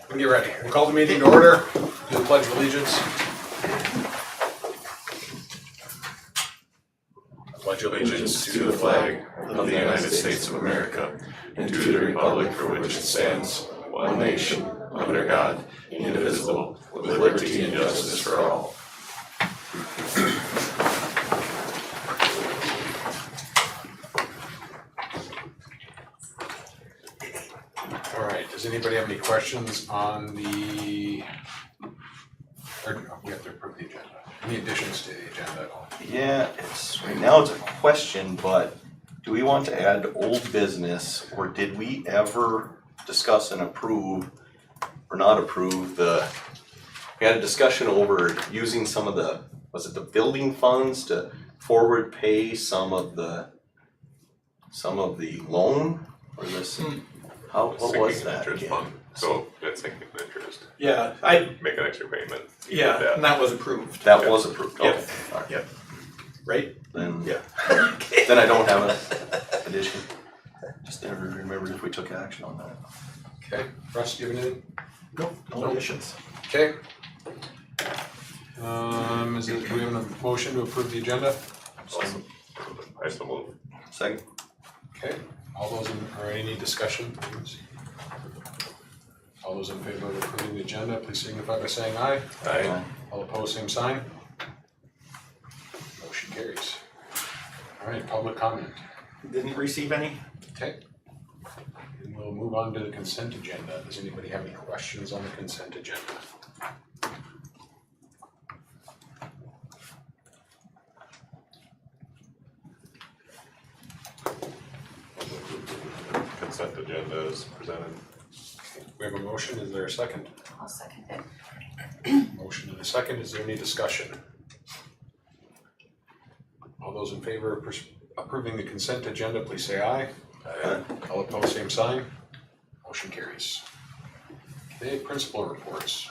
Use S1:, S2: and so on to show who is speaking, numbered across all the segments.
S1: When you're ready, we'll call the meeting to order. Do the Pledge of Allegiance. Pledge allegiance to the flag of the United States of America and to the republic for which it stands, one nation, under God, indivisible, with liberty and justice for all. All right, does anybody have any questions on the, or no, we have to approve the agenda. Any additions to the agenda at all?
S2: Yeah, right now it's a question, but do we want to add old business, or did we ever discuss and approve or not approve we had a discussion over using some of the, was it the building funds to forward pay some of the loan or this? What was that
S3: Interest
S2: again?
S3: fund. So that's sinking interest.
S4: Yeah, I,
S3: Make an extra payment.
S4: yeah, and that was approved,
S2: That was approved,
S4: Yep.
S2: okay, all right.
S4: Yep. right?
S2: Then,
S4: Yeah.
S2: then I don't have an addition. Just never remembered if we took action on that.
S1: Okay, Russ, do you have anything?
S4: No additions.
S1: Okay. Do we have a motion to approve the agenda?
S3: Awesome. I so move.
S2: Second.
S1: Okay, all those or any discussion? All those in favor of approving the agenda, please signify by saying aye.
S3: Aye.
S1: All opposed, same sign. Motion carries. All right, public comment.
S4: Didn't receive any?
S1: Okay. And we'll move on to the consent agenda. Does anybody have any questions on the consent agenda?
S3: Consent agenda is presented.
S1: We have a motion, is there a second?
S5: I'll second it.
S1: Motion and a second, is there any discussion? All those in favor of approving the consent agenda, please say aye.
S2: Aye.
S1: All opposed, same sign. Motion carries. Okay, principal reports.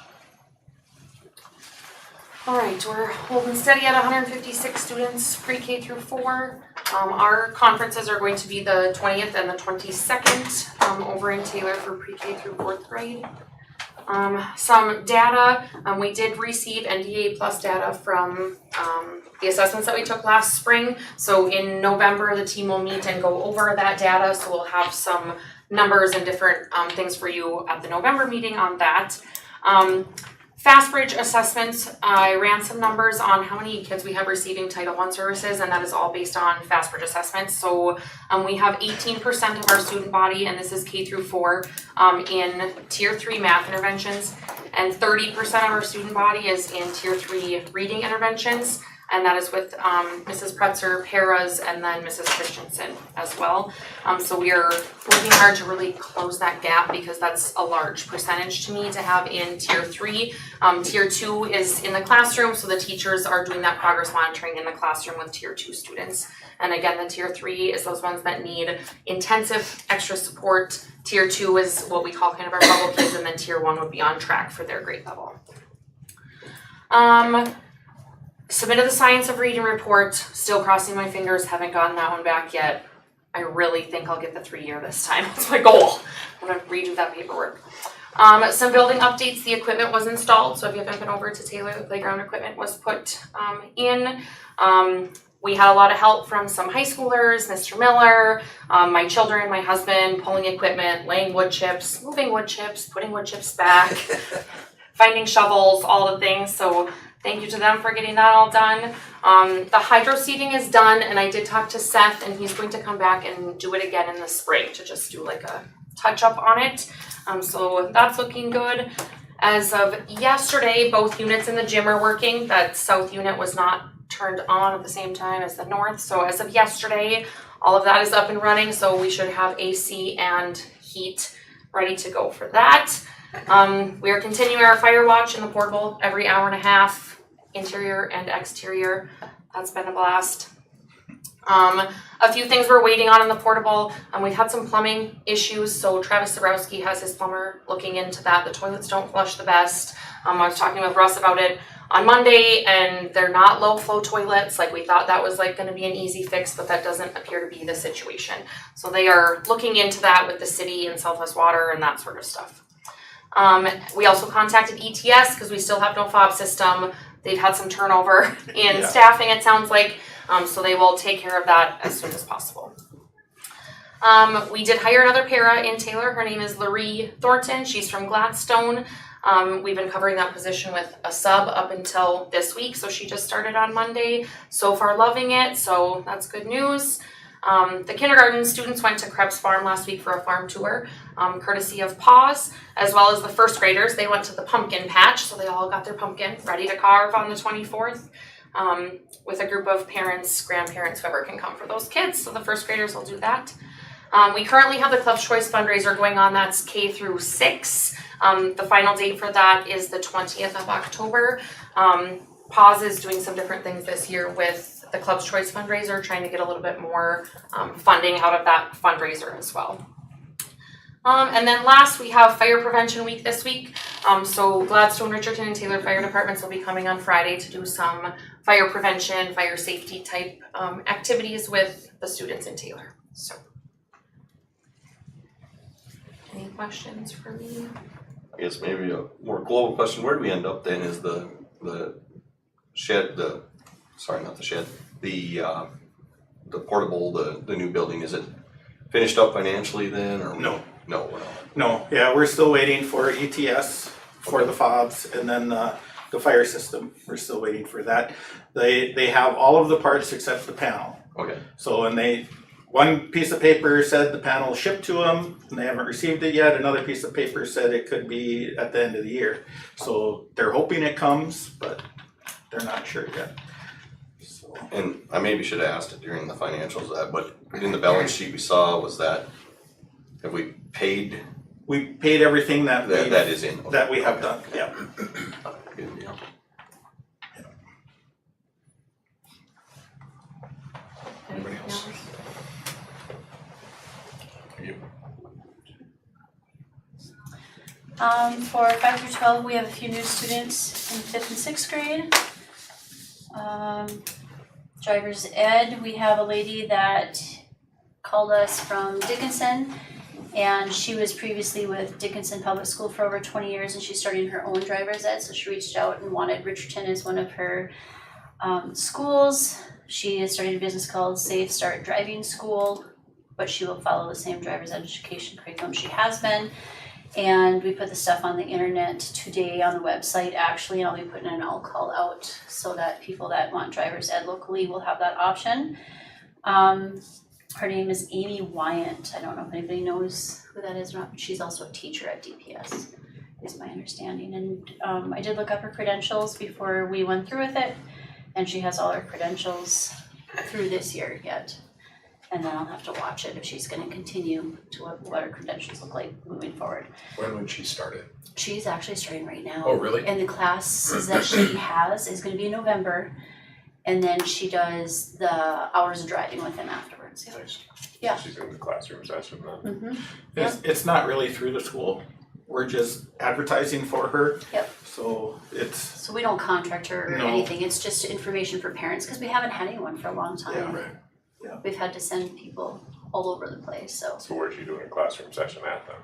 S5: All right, we're holding steady at 156 students, pre-K through 4. Our conferences are going to be the 20th and the 22nd over in Taylor for pre-K through 4th grade. Some data, we did receive NDA plus data from the assessments that we took last spring. So in November, the team will meet and go over that data. So we'll have some numbers and different things for you at the November meeting on that. FastBridge assessments, I ran some numbers on how many kids we have receiving Title I services, and that is all based on FastBridge assessments. So we have 18% of our student body, and this is K through 4, in Tier 3 math interventions, and 30% of our student body is in Tier 3 reading interventions, and that is with Mrs. Pretzer, Paras, and then Mrs. Christensen as well. So we are working hard to really close that gap because that's a large percentage to me to have in Tier 3. Tier 2 is in the classroom, so the teachers are doing that progress monitoring in the classroom with Tier 2 students. And again, the Tier 3 is those ones that need intensive extra support. Tier 2 is what we call kind of our bubble kids, and then Tier 1 would be on track for their grade level. Submitted the science of reading report, still crossing my fingers, haven't gotten that one back yet. I really think I'll get the 3-year this time, that's my goal. I'm gonna redo that paperwork. Some building updates, the equipment was installed, so if you haven't been over to Taylor, the playground equipment was put in. We had a lot of help from some high schoolers, Mr. Miller, my children, my husband, pulling equipment, laying wood chips, moving wood chips, putting wood chips back, finding shovels, all the things, so thank you to them for getting that all done. The hydro seeding is done, and I did talk to Seth, and he's going to come back and do it again in the spring to just do like a touch up on it. So that's looking good. As of yesterday, both units in the gym are working. That south unit was not turned on at the same time as the north. So as of yesterday, all of that is up and running. So we should have AC and heat ready to go for that. We are continuing our fire watch in the portable every hour and a half, interior and exterior. That's been a blast. A few things we're waiting on in the portable. We've had some plumbing issues, so Travis Zarowski has his plumber looking into that. The toilets don't flush the best. I was talking with Russ about it on Monday, and they're not low flow toilets. Like we thought that was like going to be an easy fix, but that doesn't appear to be the situation. So they are looking into that with the city and Southwest Water and that sort of stuff. We also contacted ETS because we still have no fob system. They've had some turnover in
S4: Yeah.
S5: staffing, it sounds like, so they will take care of that as soon as possible. We did hire another para in Taylor. Her name is Laree Thornton. She's from Gladstone. We've been covering that position with a sub up until this week, so she just started on Monday. So far loving it, so that's good news. The kindergarten students went to Krebs Farm last week for a farm tour, courtesy of PAWS, as well as the first graders. They went to the pumpkin patch, so they all got their pumpkin ready to carve on the 24th, with a group of parents, grandparents, whoever can come for those kids. So the first graders will do that. We currently have the Club's Choice fundraiser going on. That's K through 6. The final date for that is the 20th of October. PAWS is doing some different things this year with the Club's Choice fundraiser, trying to get a little bit more funding out of that fundraiser as well. And then last, we have Fire Prevention Week this week. So Gladstone, Richardton, and Taylor Fire Departments will be coming on Friday to do some fire prevention, fire safety type activities with the students in Taylor. So, any questions for me?
S2: I guess maybe a more global question, where do we end up then? Is the shed, the portable, the new building, is it finished up financially then, or?
S4: No.
S2: No, we're not.
S4: No, yeah, we're still waiting for ETS for the fobs, and then the fire system, we're still waiting for that. They have all of the parts except the panel.
S2: Okay,
S4: So, and one piece of paper said the panel shipped to them, and they haven't received it yet. Another piece of paper said it could be at the end of the year. So they're hoping it comes, but they're not sure yet. So,
S2: and I maybe should have asked it during the financials, but in the balance sheet we saw, was that, have we paid,
S4: we paid everything that
S2: that is in? Okay.
S4: that we have done, yeah.
S2: Good deal.
S5: Anybody else?
S6: For 5 through 12, we have a few new students in 5th and 6th grade. Driver's ed, we have a lady that called us from Dickinson, and she was previously with Dickinson Public School for over 20 years, and she's starting her own driver's ed, so she reached out and wanted Richardton as one of her schools. She is starting a business called Safe Start Driving School, but she will follow the same driver's education curriculum she has been. And we put the stuff on the internet today on the website actually, and I'll be putting an all call out so that people that want driver's ed locally will have that option. Her name is Amy Wyant. I don't know if anybody knows who that is or not, but she's also a teacher at DPS, is my understanding. And I did look up her credentials before we went through with it, and she has all her credentials through this year yet. And then I'll have to watch it if she's gonna continue to what her credentials look like moving forward.
S1: When would she start it?
S6: She's actually starting right now.
S1: Oh, really?
S6: And the classes that she has is gonna be in November. And then she does the hours of driving with them afterwards. Yeah.
S3: Nice.
S6: Yeah.
S3: She's in the classroom session then.
S6: Mm-hmm.
S4: It's not really through the school. We're just advertising for her.
S6: Yep.
S4: So it's,
S6: So we don't contract her or
S4: No.
S6: anything. It's just information for parents because we haven't had anyone for a long time.
S4: Yeah, right.
S6: We've had to send people all over the place, so.
S3: So where's she doing a classroom session at then?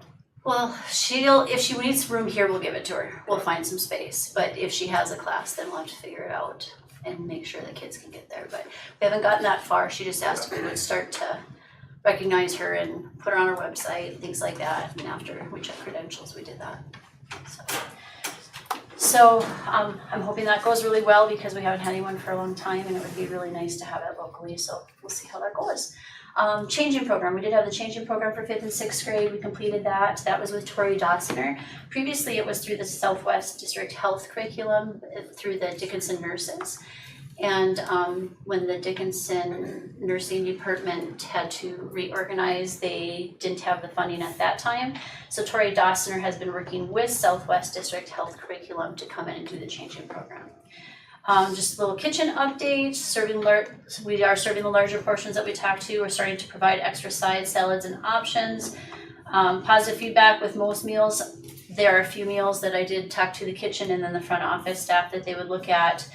S6: Well, if she needs room here, we'll give it to her. We'll find some space. But if she has a class, then we'll have to figure it out and make sure the kids can get there. But we haven't gotten that far. She just asked if we would start to recognize her and put her on our website, things like that. And after we checked credentials, we did that. So I'm hoping that goes really well because we haven't had anyone for a long time and it would be really nice to have it locally. So we'll see how that goes. Changing program. We did have the changing program for 5th and 6th grade. We completed that. That was with Tori Dotsoner. Previously, it was through the Southwest District Health Curriculum through the Dickinson nurses. And when the Dickinson nursing department had to reorganize, they didn't have the funding at that time. So Tori Dotsoner has been working with Southwest District Health Curriculum to come in and do the changing program. Just a little kitchen update, we are serving the larger portions that we talked to. We're starting to provide extra sides, salads, and options. Positive feedback with most meals. There are a few meals that I did talk to the kitchen and then the front office staff that they would look at.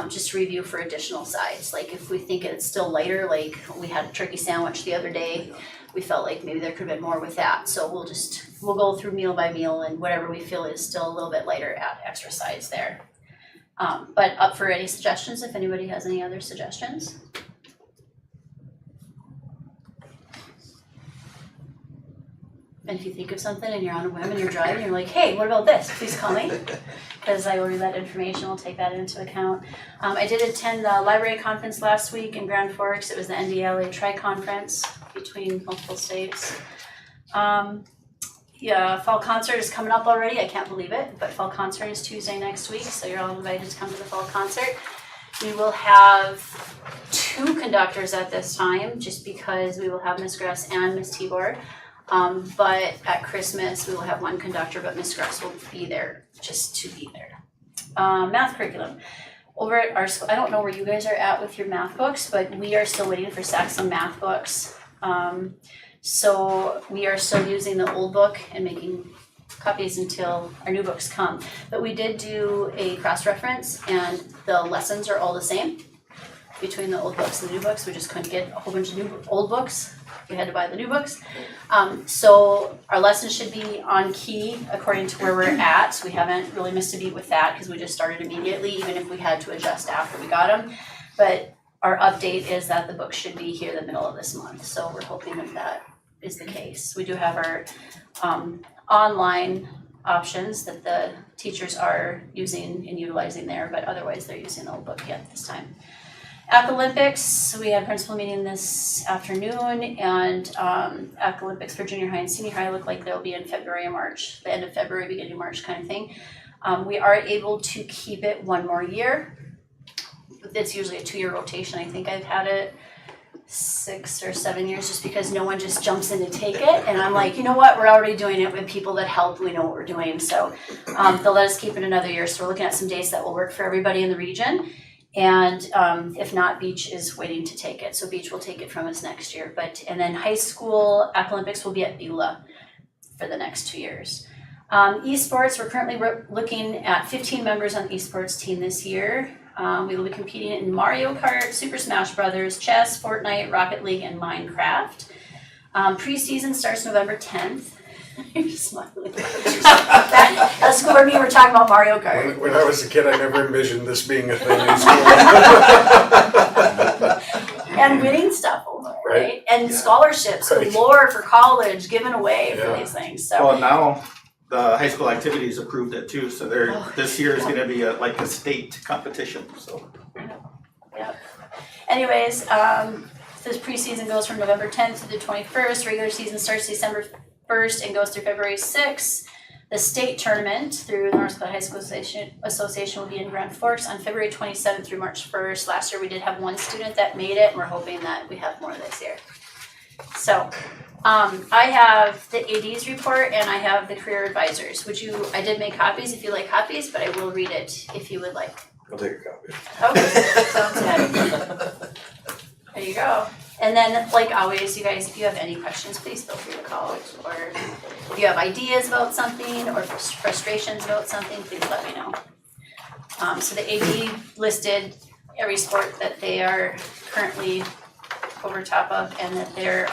S6: just to review for additional sides. Like if we think it's still lighter, like we had a turkey sandwich the other day, we felt like maybe there could have been more with that. So we'll go through meal by meal and whatever we feel is still a little bit lighter, add extra sides there. But up for any suggestions if anybody has any other suggestions. And if you think of something and you're on a whim and you're driving, you're like, hey, what about this? Please call me. Because I will read that information, we'll take that into account. I did attend the library conference last week in Grand Forks. It was the NDLA Tri-Conference between multiple states. Yeah, fall concert is coming up already. I can't believe it, but fall concert is Tuesday next week, so you're all invited to come to the fall concert. We will have 2 conductors at this time, just because we will have Miss Gress and Miss Tibor. But at Christmas, we will have 1 conductor, but Miss Gress will be there just to be there. Math curriculum. Over at our school, I don't know where you guys are at with your math books, but we are still waiting for Saxon math books. So we are still using the old book and making copies until our new books come. But we did do a cross-reference and the lessons are all the same between the old books and the new books. We just couldn't get a whole bunch of new old books. We had to buy the new books. So our lessons should be on key according to where we're at. We haven't really missed a beat with that because we just started immediately, even if we had to adjust after we got them. But our update is that the book should be here the middle of this month. So we're hoping that that is the case. We do have our online options that the teachers are using and utilizing there, but otherwise they're using the old book yet this time. Olympics, we had a principal meeting this afternoon, and Olympics for junior high and senior high look like they'll be in February or March, the end of February, beginning of March kind of thing. We are able to keep it 1 more year. It's usually a 2-year rotation. I think I've had it 6 or 7 years just because no one just jumps in to take it. And I'm like, you know what, we're already doing it with people that help, we know what we're doing. So they'll let us keep it another year. So we're looking at some dates that will work for everybody in the region. And if not, Beach is waiting to take it. So Beach will take it from us next year. And then high school Olympics will be at Beulah for the next 2 years. Esports, we're currently looking at 15 members on the esports team this year. We will be competing in Mario Kart, Super Smash Brothers, chess, Fortnite, Rocket League, and Minecraft. Preseason starts November 10th. You're smiling. That scored me. We're talking about Mario Kart.
S1: When I was a kid, I never envisioned this being a thing in school.
S6: And winning stuff over it, right?
S1: Right.
S6: And scholarships galore for college given away for these things. So.
S4: Well, now the high school activities approved it too, so this year is going to be like a state competition. So.
S6: Yep. Anyways, this preseason goes from November 10th to the 21st. Regular season starts December 1st and goes through February 6th. The state tournament through the North Dakota High School Association will be in Grand Forks on February 27th through March 1st. Last year we did have 1 student that made it, and we're hoping that we have more this year. So I have the AD's report and I have the career advisors. I did make copies if you like copies, but I will read it if you would like.
S1: I'll take a copy.
S6: Okay, sounds good. There you go. And then, like always, you guys, if you have any questions, please feel free to call. Or if you have ideas about something or frustrations about something, please let me know. So the AD listed every sport that they are currently over top of, and that they're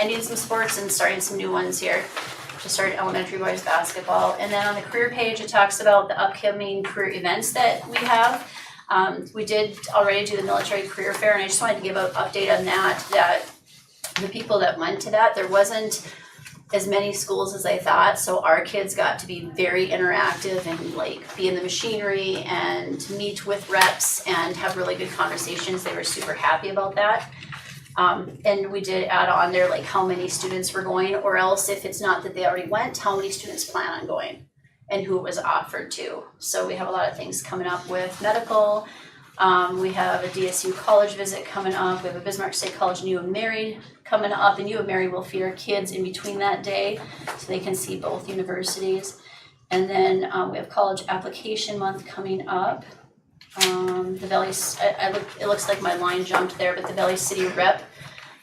S6: ending some sports and starting some new ones here. Just started elementary boys basketball. And then on the career page, it talks about the upcoming career events that we have. We did already do the military career fair, and I just wanted to give an update on that the people that went to that, there wasn't as many schools as I thought, so our kids got to be very interactive and like be in the machinery and meet with reps and have really good conversations. They were super happy about that. And we did add on there like how many students were going, or else if it's not that they already went, how many students plan on going and who it was offered to. So we have a lot of things coming up with medical. We have a DSU college visit coming up. We have a Bismarck State College and U of Mary coming up, and U of Mary will feed our kids in between that day so they can see both universities. And then we have college application month coming up. The Valley, it looks like my line jumped there, but the Valley City rep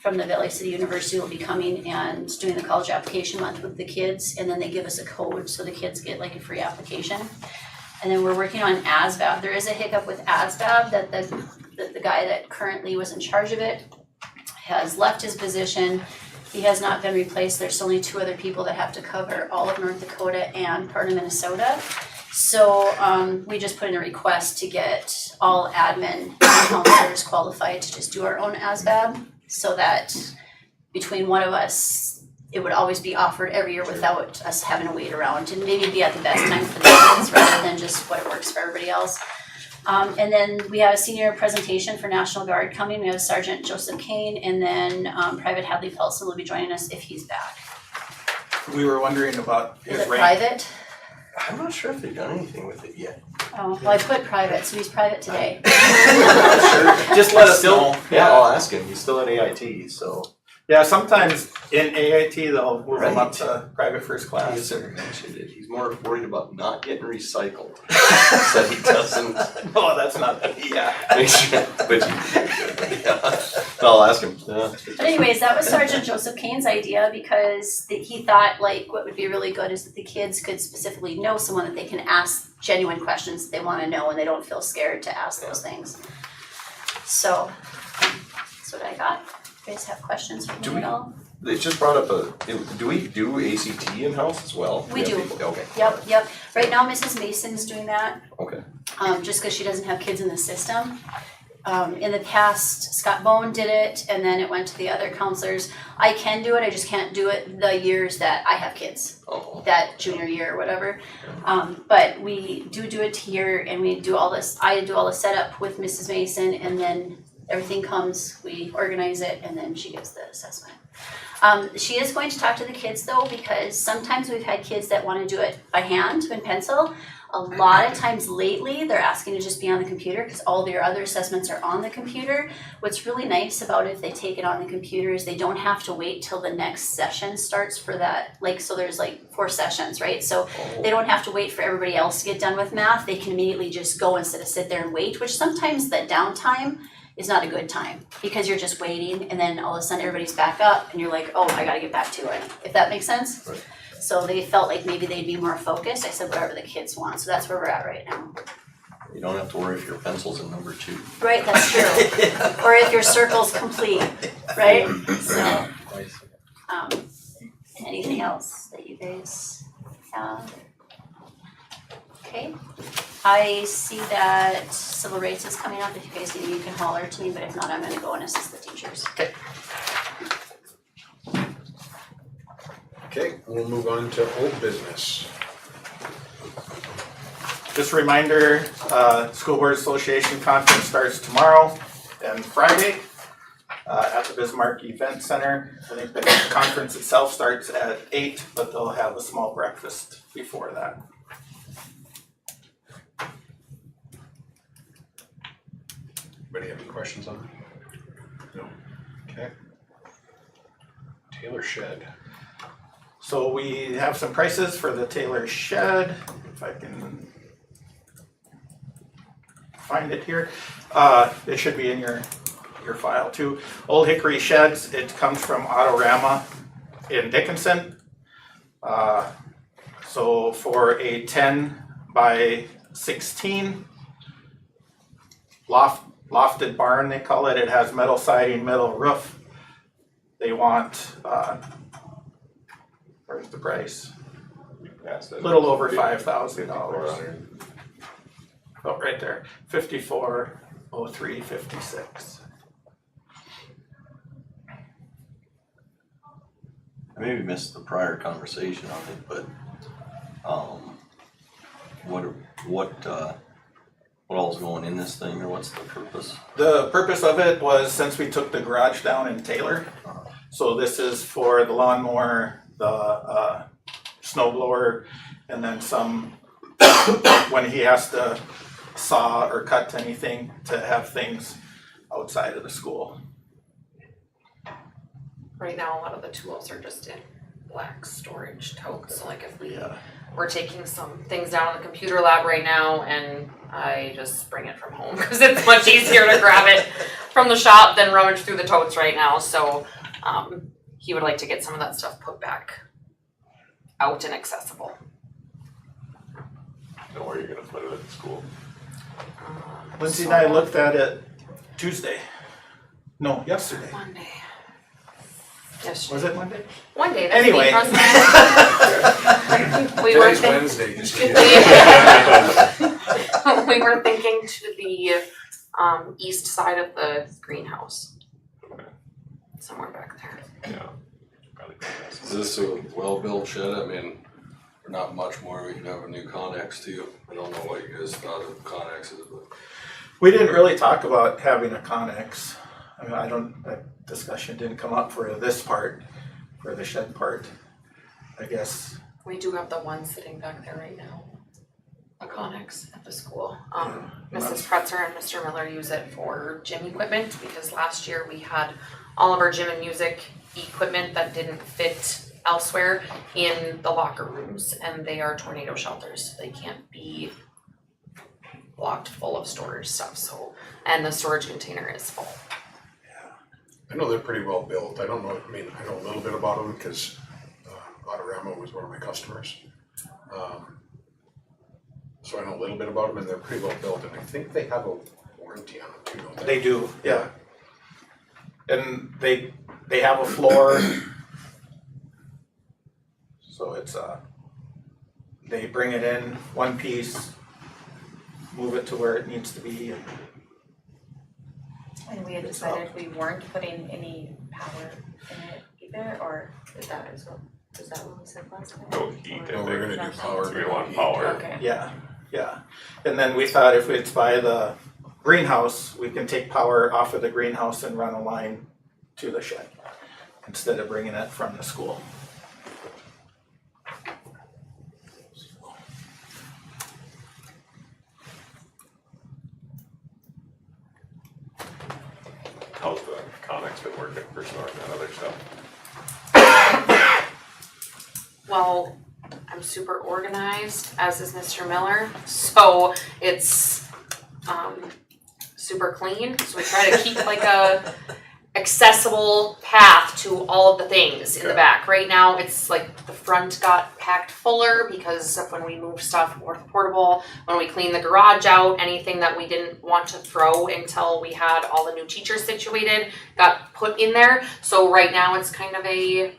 S6: from the Valley City University will be coming and doing the college application month with the kids, and then they give us a code so the kids get like a free application. And then we're working on ASVAB. There is a hiccup with ASVAB that the guy that currently was in charge of it has left his position. He has not been replaced. There's only 2 other people that have to cover all of North Dakota and part of Minnesota. So we just put in a request to get all admin and counselors qualified to just do our own ASVAB, so that between one of us, it would always be offered every year without us having to wait around, and maybe be at the best time for the kids rather than just what works for everybody else. And then we have a senior presentation for National Guard coming. We have Sergeant Joseph Kane, and then Private Hadley Felson will be joining us if he's back.
S4: We were wondering about
S6: Is
S4: his
S6: it
S4: rank.
S6: private?
S2: I'm not sure if they've done anything with it yet.
S6: Oh, well, I put private, so he's private today.
S4: Just let us know.
S2: Yeah, I'll ask him. He's still at AIT, so.
S4: Yeah, sometimes in AIT, they'll move him up
S2: Right.
S4: to private first
S2: He
S4: class.
S2: hasn't mentioned it. He's more worried about not getting recycled. So he doesn't.
S4: No, that's not, yeah.
S2: Make sure, but yeah. I'll ask him. Yeah.
S6: But anyways, that was Sergeant Joseph Kane's idea, because he thought like what would be really good is that the kids could specifically know someone that they can ask genuine questions that they want to know, and they don't feel scared to ask those things. So that's what I got. You guys have questions for
S2: Do
S6: me
S2: we-
S6: at all?
S2: They just brought up do we do ACT in-house as well?
S6: We
S2: have
S6: do.
S2: people- Okay.
S6: Yep. Right now, Mrs. Mason's doing that,
S2: Okay.
S6: just because she doesn't have kids in the system. In the past, Scott Bone did it, and then it went to the other counselors. I can do it, I just can't do it the years that I have kids,
S2: Oh.
S6: that junior year or whatever. But we do it here, and we do all this, I do all the setup with Mrs. Mason, and then everything comes, we organize it, and then she gives the assessment. She is going to talk to the kids though, because sometimes we've had kids that wanna do it by hand, in pencil. A lot of times lately, they're asking to just be on the computer, because all their other assessments are on the computer. What's really nice about it, if they take it on the computer, is they don't have to wait till the next session starts for that, like, so there's like 4 sessions, right? So they don't have to wait for everybody else to get done with math, they can immediately just go instead of sit there and wait, which sometimes the downtime is not a good time, because you're just waiting, and then all of a sudden everybody's back up, and you're like, oh, I gotta get back to it, if that makes sense?
S2: Right.
S6: So they felt like maybe they'd be more focused. I said whatever the kids want, so that's where we're at right now.
S2: You don't have to worry if your pencil's in number 2.
S6: Right, that's true. Or if your circle's complete, right? So, anything else that you guys have? Okay, I see that civil rights is coming up. If you guys need me, you can holler to me, but if not, I'm gonna go and assist the teachers.
S7: Okay, we'll move on to old business.
S4: Just a reminder, School Board Association Conference starts tomorrow and Friday at the Bismarck Event Center. I think the conference itself starts at 8, but they'll have a small breakfast before that.
S7: Anybody have any questions on that? No. Okay. Taylor Shed.
S4: So we have some prices for the Taylor Shed, if I can find it here. It should be in your file too. Old Hickory Sheds, it comes from Autorama in Dickinson. So for a 10 by 16 lofted barn, they call it. It has metal siding, metal roof. They want, where's the price? A little over $5,000. Oh, right there, 54,0356.
S2: I maybe missed the prior conversation on it, but what all's going in this thing, or what's the purpose?
S4: The purpose of it was, since we took the garage down in Taylor, so this is for the lawnmower, the snow blower, and then some, when he has to saw or cut anything, to have things outside of the school.
S5: Right now, a lot of the tools are just in black storage totes, so like if
S4: Yeah.
S5: we're taking some things down in the computer lab right now, and I just bring it from home, cause it's much easier to grab it from the shop than rummage through the totes right now, so, he would like to get some of that stuff put back out and accessible.
S3: know where you're gonna put it at the school?
S4: Lindsay and I looked at it Tuesday. No, yesterday.
S5: Monday. Yesterday.
S4: Was it Monday?
S5: One day. That's
S4: Anyway.
S5: We were
S7: Today's Wednesday, just kidding.
S5: we were thinking to the east side of the greenhouse. Somewhere back there.
S3: Yeah. Probably
S8: Is this a well-built shed? I mean, for not much more, we could have a new Connex too. I don't know what you guys thought of Connexes, but
S4: We didn't really talk about having a Connex. I mean, that discussion didn't come up for this part, for the shed part. I guess,
S5: We do have the one sitting back there right now. A Connex at the school. Mrs. Pretzer and Mr. Miller use it for gym equipment because last year we had all of our gym and music equipment that didn't fit elsewhere in the locker rooms, and they are tornado shelters. They can't be locked full of storage stuff, so, and the storage container is full.
S7: I know they're pretty well built. I don't know, I mean, I know a little bit about them because Autorama was one of my customers. So I know a little bit about them and they're pretty well built, and I think they have a warranty on them too, don't they?
S4: they do, yeah. And they have a floor. So it's they bring it in one piece, move it to where it needs to be.
S9: And we had decided we weren't putting any power in it either, or is that as well? Is that what we said last time?
S3: No heat
S9: Or-
S3: in
S7: we're
S3: there.
S7: gonna do power.
S3: We want power.
S9: Okay.
S4: Yeah. And then we thought if it's by the greenhouse, we can take power off of the greenhouse and run a line to the shed instead of bringing it from the school.
S3: How's the Connex been working for storing that other stuff?
S5: Well, I'm super organized, as is Mr. Miller, so it's super clean. So we try to keep like a accessible path to all of the things in the back. Right now, it's like the front got packed fuller because of when we moved stuff more portable, when we cleaned the garage out, anything that we didn't want to throw until we had all the new teachers situated got put in there. So right now it's kind of a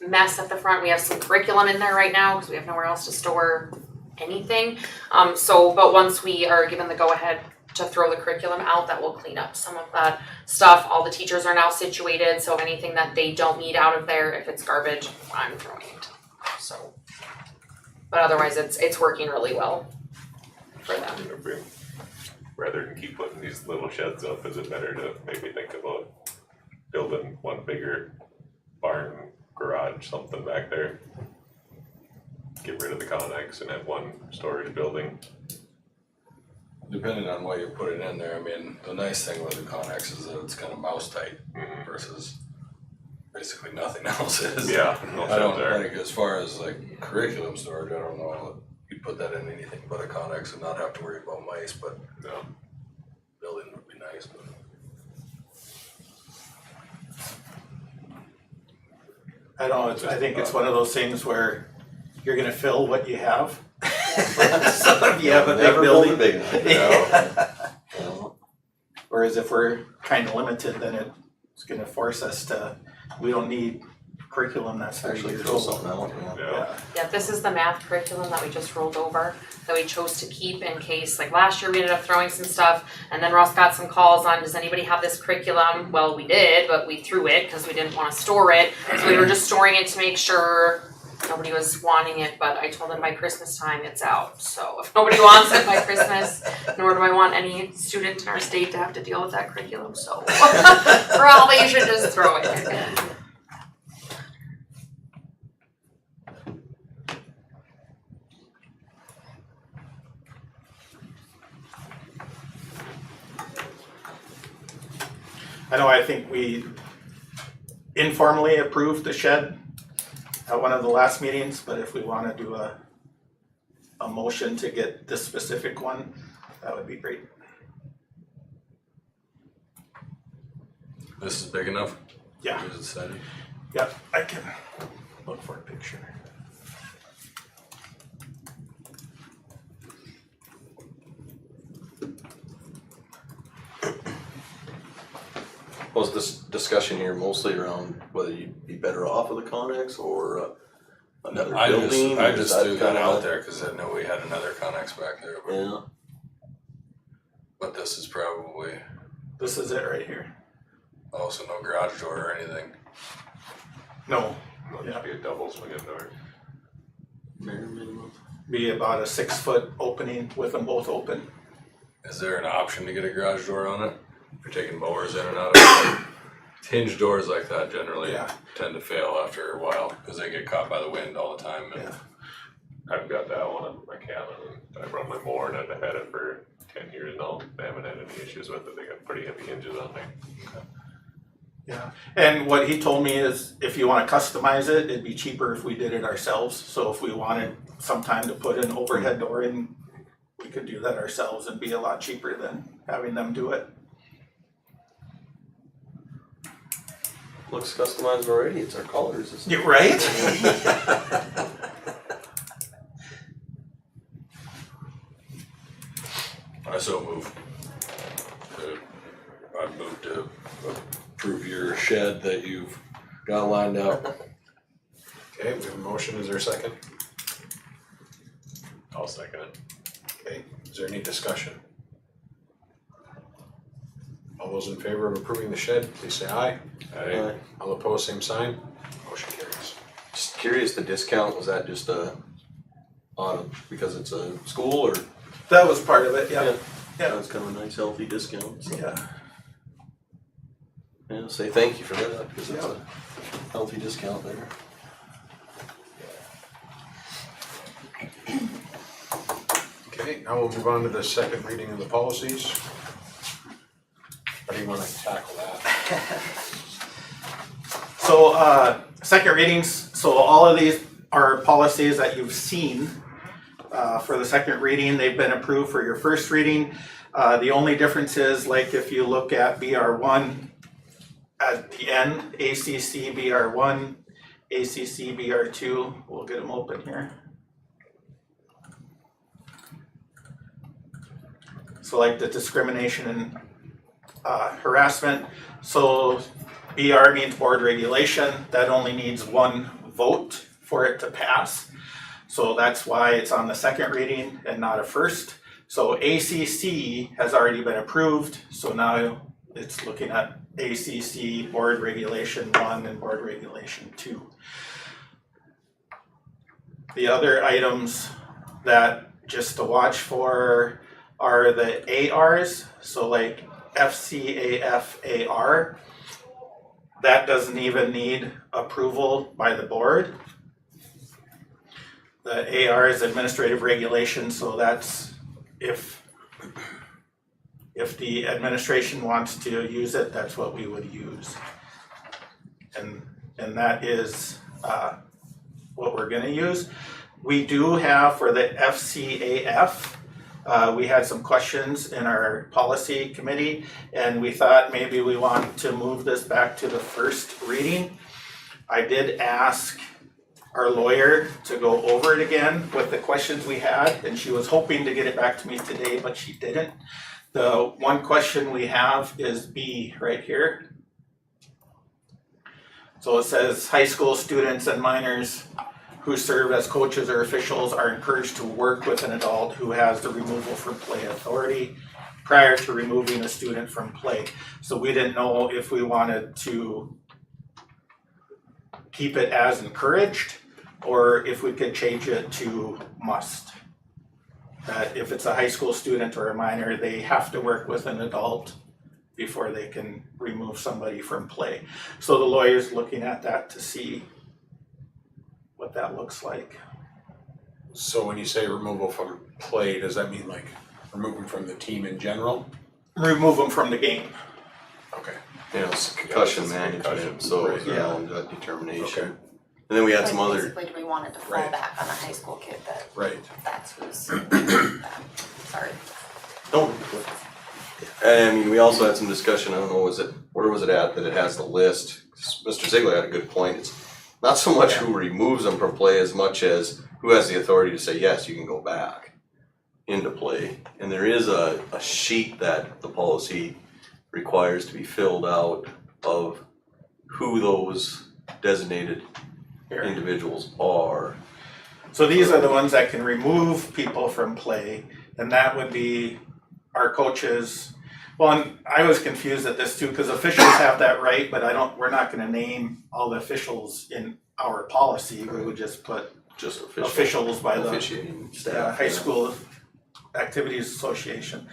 S5: mess at the front. We have some curriculum in there right now because we have nowhere else to store anything. But once we are given the go-ahead to throw the curriculum out, that will clean up some of that stuff. All the teachers are now situated, so anything that they don't need out of there, if it's garbage, I'm throwing it. So, but otherwise it's working really well for them.
S3: If we- Rather than keep putting these little sheds up, is it better to maybe think about building one bigger barn, garage, something back there? Get rid of the Connex and have one storage building.
S8: depending on what you're putting in there, I mean, the nice thing with the Connex is that it's kind of mouse tight versus basically nothing else is.
S3: Yeah, no
S8: I don't
S3: sheds there.
S8: think as far as like curriculum storage, I don't know, you put that in anything but a Connex and not have to worry about mice, but
S3: No.
S8: building would be nice, but.
S4: I don't know, I think it's one of those things where you're gonna fill what you have. So if you have a big
S2: Never build
S4: building.
S2: a big one, you know?
S4: Whereas if we're kind of limited, then it's gonna force us to, we don't need curriculum that's 30
S2: Actually
S4: years
S2: throw
S4: old.
S2: something out, yeah.
S3: Yeah.
S5: Yeah, this is the math curriculum that we just rolled over, that we chose to keep in case, like last year we ended up throwing some stuff, and then Ross got some calls on, does anybody have this curriculum? Well, we did, but we threw it because we didn't wanna store it, so we were just storing it to make sure nobody was wanting it, but I told them by Christmas time it's out, so if nobody wants it by Christmas, nor do I want any student in our state to have to deal with that curriculum, so probably you should just throw it.
S4: I know, I think we informally approved the shed at one of the last meetings, but if we wanna do a motion to get this specific one, that would be great.
S8: This is big enough?
S4: Yeah.
S8: Is it decided?
S4: Yep, I can look for a picture.
S2: Was this discussion here mostly around whether you'd be better off with a Connex or another building?
S8: I
S2: or is
S8: just threw that
S2: kinda-
S8: out there because I know we had another Connex back there,
S2: Yeah,
S8: but this is probably,
S4: This is it right here.
S8: also no garage door or anything.
S4: No,
S3: It'll just be a double swinging door.
S2: bare minimum.
S4: be about a 6-foot opening with them both open.
S8: Is there an option to get a garage door on it? If you're taking mowers in and out of it? Hinge doors like that generally
S4: Yeah.
S8: tend to fail after a while because they get caught by the wind all the time. And
S4: Yeah.
S3: I've got that one in my cabin, and I brought my mower and I've had it for 10 years now. I haven't had any issues with it. They got pretty heavy hinges on there.
S4: Yeah, and what he told me is if you wanna customize it, it'd be cheaper if we did it ourselves. So if we wanted some time to put an overhead door in, we could do that ourselves and be a lot cheaper than having them do it.
S2: Looks customized already, it's our colors. Isn't it?
S4: You right?
S8: I so move. I move to approve your shed that you've got lined up.
S7: Okay, we have a motion, is there a second?
S3: I'll second it.
S7: Okay, is there any discussion? All those in favor of approving the shed, please say aye.
S2: Aye.
S7: All opposed, same sign. Motion carries.
S2: Just curious, the discount, was that just because it's a school or?
S4: That was part of it, yeah.
S2: That was kind of a nice healthy discount, so.
S4: Yeah.
S2: Yeah, say thank you for that, because it's a healthy discount there.
S7: Okay, now we'll move on to the second reading of the policies. How do you wanna tackle that?
S4: So, second readings, so all of these are policies that you've seen for the second reading. They've been approved for your first reading. The only difference is, like if you look at BR1 at the end, ACC BR1, ACC BR2, we'll get them open here. So like the discrimination and harassment, so BR means board regulation, that only needs one vote for it to pass. So that's why it's on the second reading and not a first. So ACC has already been approved, so now it's looking at ACC Board Regulation 1 and Board Regulation 2. The other items that just to watch for are the ARs, so like FCAFAR. That doesn't even need approval by the board. The AR is administrative regulation, so that's if the administration wants to use it, that's what we would use. And that is what we're gonna use. We do have for the FCAF, we had some questions in our policy committee, and we thought maybe we want to move this back to the first reading. I did ask our lawyer to go over it again with the questions we had, and she was hoping to get it back to me today, but she didn't. The one question we have is B right here. So it says high school students and minors who serve as coaches or officials are encouraged to work with an adult who has the removal from play authority prior to removing a student from play. So we didn't know if we wanted to keep it as encouraged or if we could change it to must. That if it's a high school student or a minor, they have to work with an adult before they can remove somebody from play. So the lawyer's looking at that to see what that looks like.
S7: So when you say removal from play, does that mean like remove them from the team in general?
S4: Remove them from the game.
S7: Okay.
S2: You know, it's concussion
S3: it's a
S2: management,
S3: concussion,
S2: so
S7: right,
S2: yeah,
S4: yeah.
S2: and that determination.
S7: Okay.
S2: And then we had
S9: Like
S2: some other,
S9: basically, do we want it to fall
S7: Right.
S9: back on a high school kid that
S7: Right.
S9: that's who's, sorry.
S2: don't. And I mean, we also had some discussion, I don't know, where was it at, that it has the list? 'Cause Mr. Ziegler had a good point, it's not so much who removes them from play as much as who has the authority to say, yes, you can go back into play. And there is a sheet that the policy requires to be filled out of who those designated
S4: Here.
S2: individuals are.
S4: So these are the ones that can remove people from play, and that would be our coaches. Well, and I was confused at this too, because officials have that right, but we're not gonna name all the officials in our policy, we would just put
S2: Just
S4: officials by the
S2: officiating staff.
S4: High School Activities Association.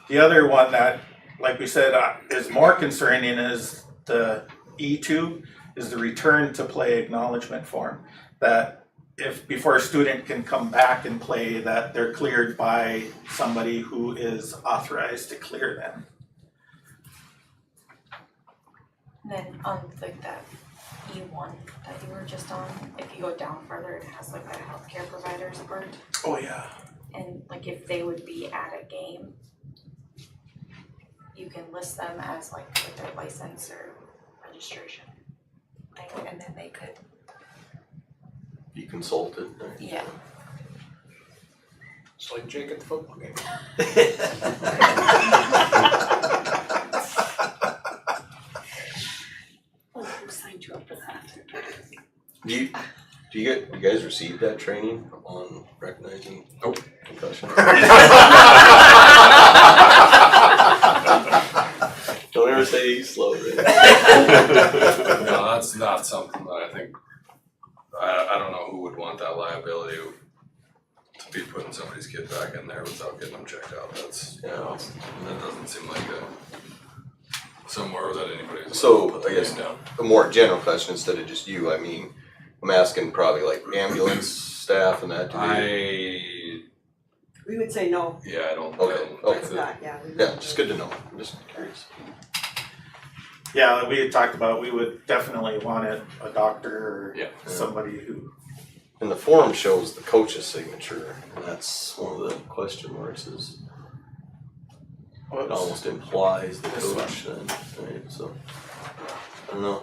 S4: The other one that, like we said, is more concerning is the E2, is the return to play acknowledgement form. That if, before a student can come back and play, that they're cleared by somebody who is authorized to clear them.
S9: And then on like that E1 that you were just on, if you go down further, it has like the healthcare providers part.
S4: Oh, yeah.
S9: And like if they would be at a game, you can list them as like with their license or registration. Like, and then they could,
S2: Be consulted.
S9: yeah.
S7: It's like Jake at the football game.
S5: Who signed you up for that?
S2: Do you guys receive that training on recognizing concussion? Don't ever say slow, right?
S8: No, that's not something that I think, I don't know who would want that liability to be putting somebody's kid back in there without getting them checked out. That's, you know, that doesn't seem like somewhere that anybody's.
S2: So, I guess
S8: down.
S2: a more general question instead of just you, I mean, I'm asking probably like ambulance staff and that.
S10: We would say no,
S8: Yeah, I don't.
S2: Okay,
S10: it's not, yeah. we
S2: Yeah,
S10: wouldn't
S2: just
S10: do
S2: good to know, I'm just curious.
S4: Yeah, we had talked about, we would definitely want a doctor or
S8: Yeah.
S4: somebody who,
S2: And the form shows the coach's signature, and that's one of the question marks is, it almost implies the
S4: This
S2: coach then, right, so, I don't know.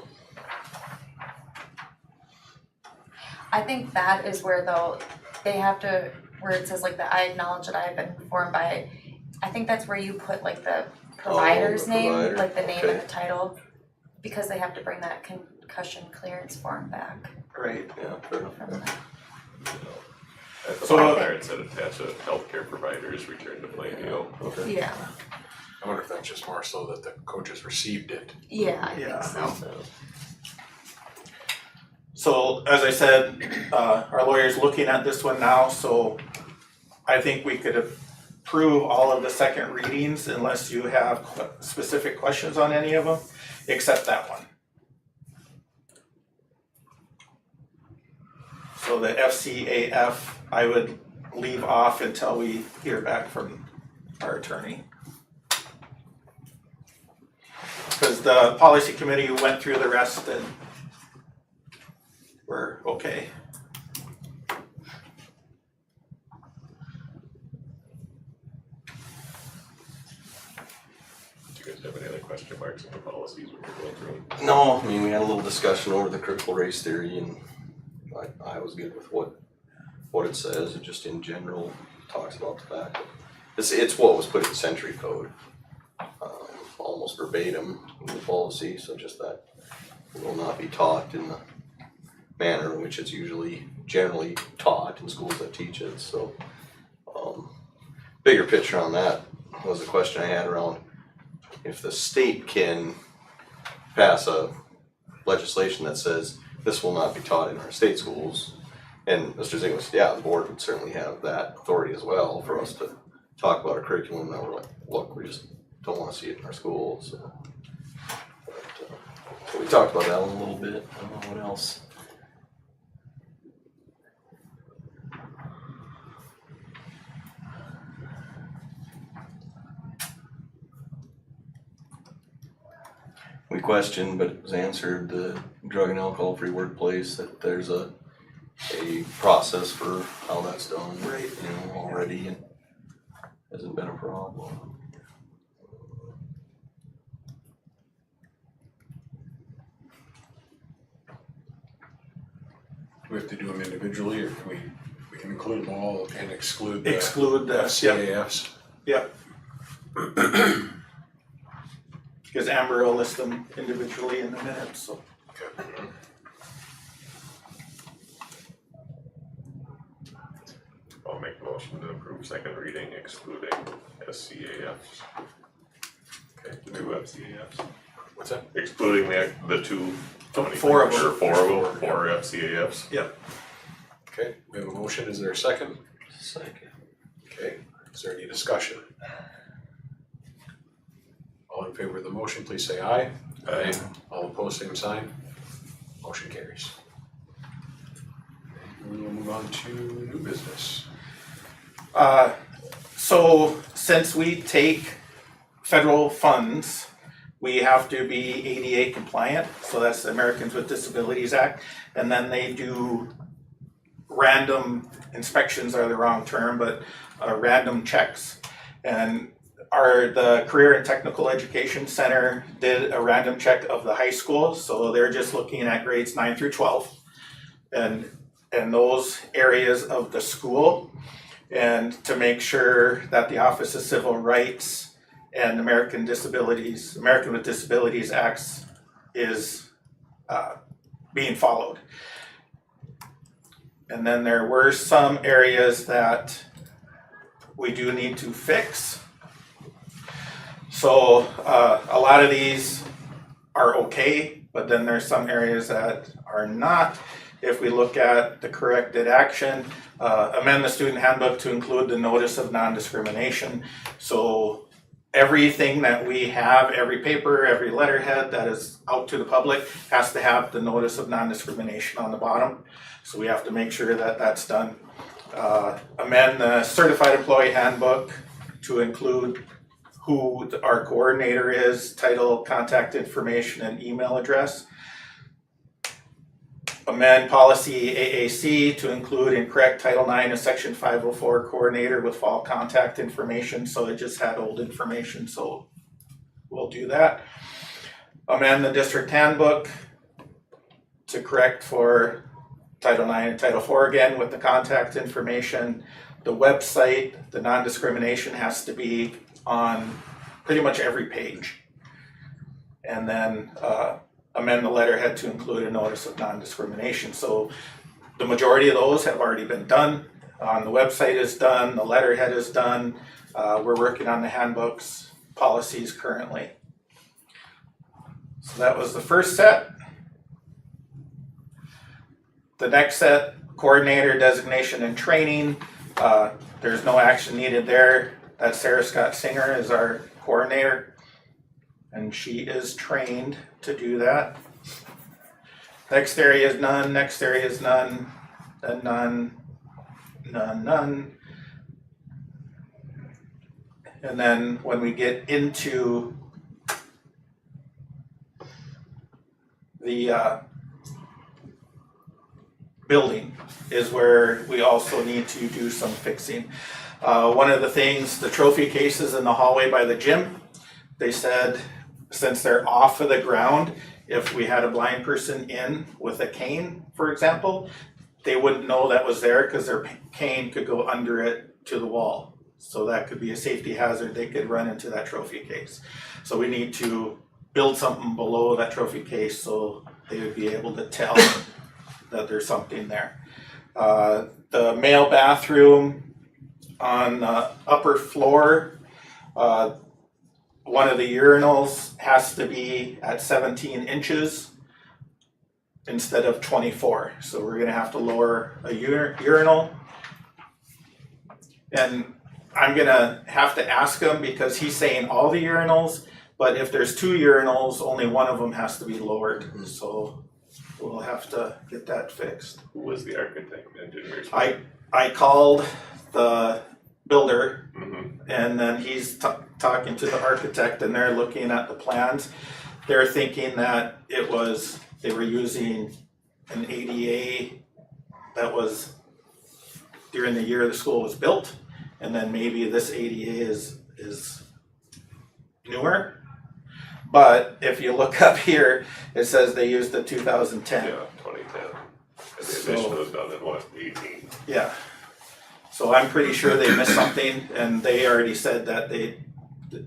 S9: I think that is where though, they have to, where it says like that I acknowledge that I have been informed by, I think that's where you put like the provider's
S2: the
S9: name,
S2: provider,
S9: like the name and
S2: okay.
S9: the title. Because they have to bring that concussion clearance form back
S4: right,
S2: Yeah, fair enough.
S9: from that.
S3: At the
S4: So-
S3: bottom there, it said attach a healthcare provider's return to play deal.
S2: Okay.
S9: Yeah,
S7: I wonder if that's just more so that the coaches received it.
S9: yeah, I
S4: Yeah.
S9: think so.
S4: So as I said, our lawyer's looking at this one now, so I think we could approve all of the second readings unless you have specific questions on any of them, except that one. So the FCAF, I would leave off until we hear back from our attorney. Because the policy committee went through the rest and we're okay.
S3: Do you guys have any other question marks on the policies when you're going through them?
S2: No, I mean, we had a little discussion over the critical race theory and I was good with what it says, it just in general talks about the fact that it's what was put in Century Code. Almost verbatim in the policy, so just that it will not be taught in the manner in which it's usually generally taught in schools that teach it, so. Bigger picture on that was a question I had around if the state can pass a legislation that says this will not be taught in our state schools. And Mr. Ziegler said, yeah, the board would certainly have that authority as well for us to talk about a curriculum that we're like, look, we just don't wanna see it in our schools, so. But, so we talked about that one a little bit, I don't know what else. We questioned, but it was answered, the drug and alcohol free workplace, that there's a process for how that's done,
S4: Right.
S2: you know, already, and hasn't been a problem.
S7: Do we have to do them individually, or can we can include them all and exclude the
S4: Exclude the, yep,
S7: FCAFs?
S4: yep. Because Amber will list them individually in the minutes, so.
S7: Okay.
S3: I'll make a motion to approve second reading excluding SCAFs.
S7: Okay.
S3: Two FCAFs.
S7: What's that?
S3: Excluding the two. how many
S4: Four of
S3: things?
S4: them.
S3: Or four of them, four FCAFs.
S7: Okay, we have a motion, is there a second?
S2: Second.
S7: Okay, is there any discussion? All in favor of the motion, please say aye.
S3: Aye.
S7: All opposed, same sign. Motion carries. We will move on to new business.
S4: So since we take federal funds, we have to be ADA compliant, so that's the Americans with Disabilities Act. And then they do random inspections are the wrong term, but random checks. And the Career and Technical Education Center did a random check of the high school, so they're just looking at grades 9 through 12. And those areas of the school, and to make sure that the Office of Civil Rights and American with Disabilities Acts is being followed. And then there were some areas that we do need to fix. So a lot of these are okay, but then there's some areas that are not. If we look at the corrected action, amend the student handbook to include the notice of non-discrimination. So everything that we have, every paper, every letterhead that is out to the public has to have the notice of non-discrimination on the bottom. So we have to make sure that that's done. Amend the certified employee handbook to include who our coordinator is, title, contact information, and email address. Amend policy AAC to include and correct Title IX of Section 504 coordinator with fall contact information, so it just had old information, so we'll do that. Amend the district handbook to correct for Title IX and Title IV again with the contact information. The website, the non-discrimination has to be on pretty much every page. And then amend the letterhead to include a notice of non-discrimination. So the majority of those have already been done. The website is done, the letterhead is done. We're working on the handbooks, policies currently. So that was the first set. The next set, coordinator designation and training. There's no action needed there. That's Sarah Scott Singer is our coordinator, and she is trained to do that. Next area is none, next area is none, then none, none, none. And then when we get into the building is where we also need to do some fixing. One of the things, the trophy cases in the hallway by the gym, they said since they're off of the ground, if we had a blind person in with a cane, for example, they wouldn't know that was there because their cane could go under it to the wall. So that could be a safety hazard. They could run into that trophy case. So we need to build something below that trophy case so they would be able to tell that there's something there. The male bathroom on the upper floor, one of the urinals has to be at 17 inches instead of 24. So we're gonna have to lower a urinal. And I'm gonna have to ask him because he's saying all the urinals, but if there's 2 urinals, only one of them has to be lowered. So we'll have to get that fixed.
S3: Who was the architect, engineer?
S4: I called the builder,
S3: Mm-hmm.
S4: and then he's talking to the architect, and they're looking at the plans. They're thinking that they were using an ADA that was during the year the school was built, and then maybe this ADA is newer. But if you look up here, it says they used the 2010.
S3: Yeah, 2010. And the
S4: So-
S3: addition was done in what, 18?
S4: Yeah. So I'm pretty sure they missed something, and they already said that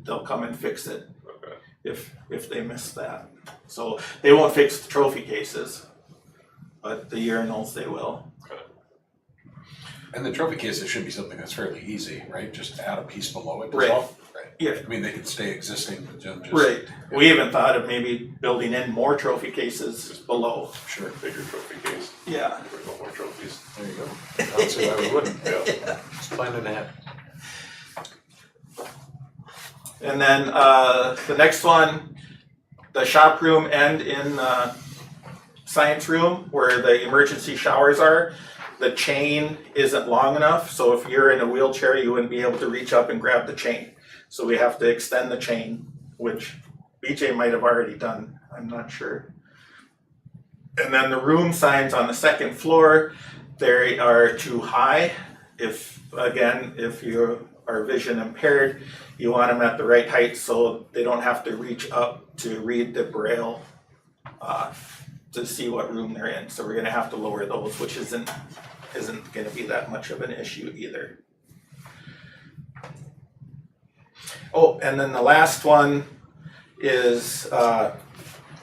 S4: they'll come and fix it.
S3: Okay.
S4: if they miss that. So they won't fix the trophy cases, but the urinals they will.
S10: And the trophy cases should be something that's fairly easy, right? Just add a piece below it,
S4: Right.
S10: that's all? Right.
S4: Yeah.
S10: I mean, they could stay existing, but then just.
S4: Right. We even thought of maybe building in more trophy cases below.
S10: Sure.
S3: Bigger trophy case,
S4: Yeah.
S3: with no more trophies.
S10: There you go. I don't see why we wouldn't.
S3: Yeah.
S10: Just planning ahead.
S4: And then the next one, the shop room and in the science room where the emergency showers are, the chain isn't long enough, so if you're in a wheelchair, you wouldn't be able to reach up and grab the chain. So we have to extend the chain, which BJ might have already done, I'm not sure. And then the room signs on the second floor, they are too high. If you are vision impaired, you want them at the right height so they don't have to reach up to read the braille to see what room they're in. So we're gonna have to lower those, which isn't gonna be that much of an issue either. Oh, and then the last one is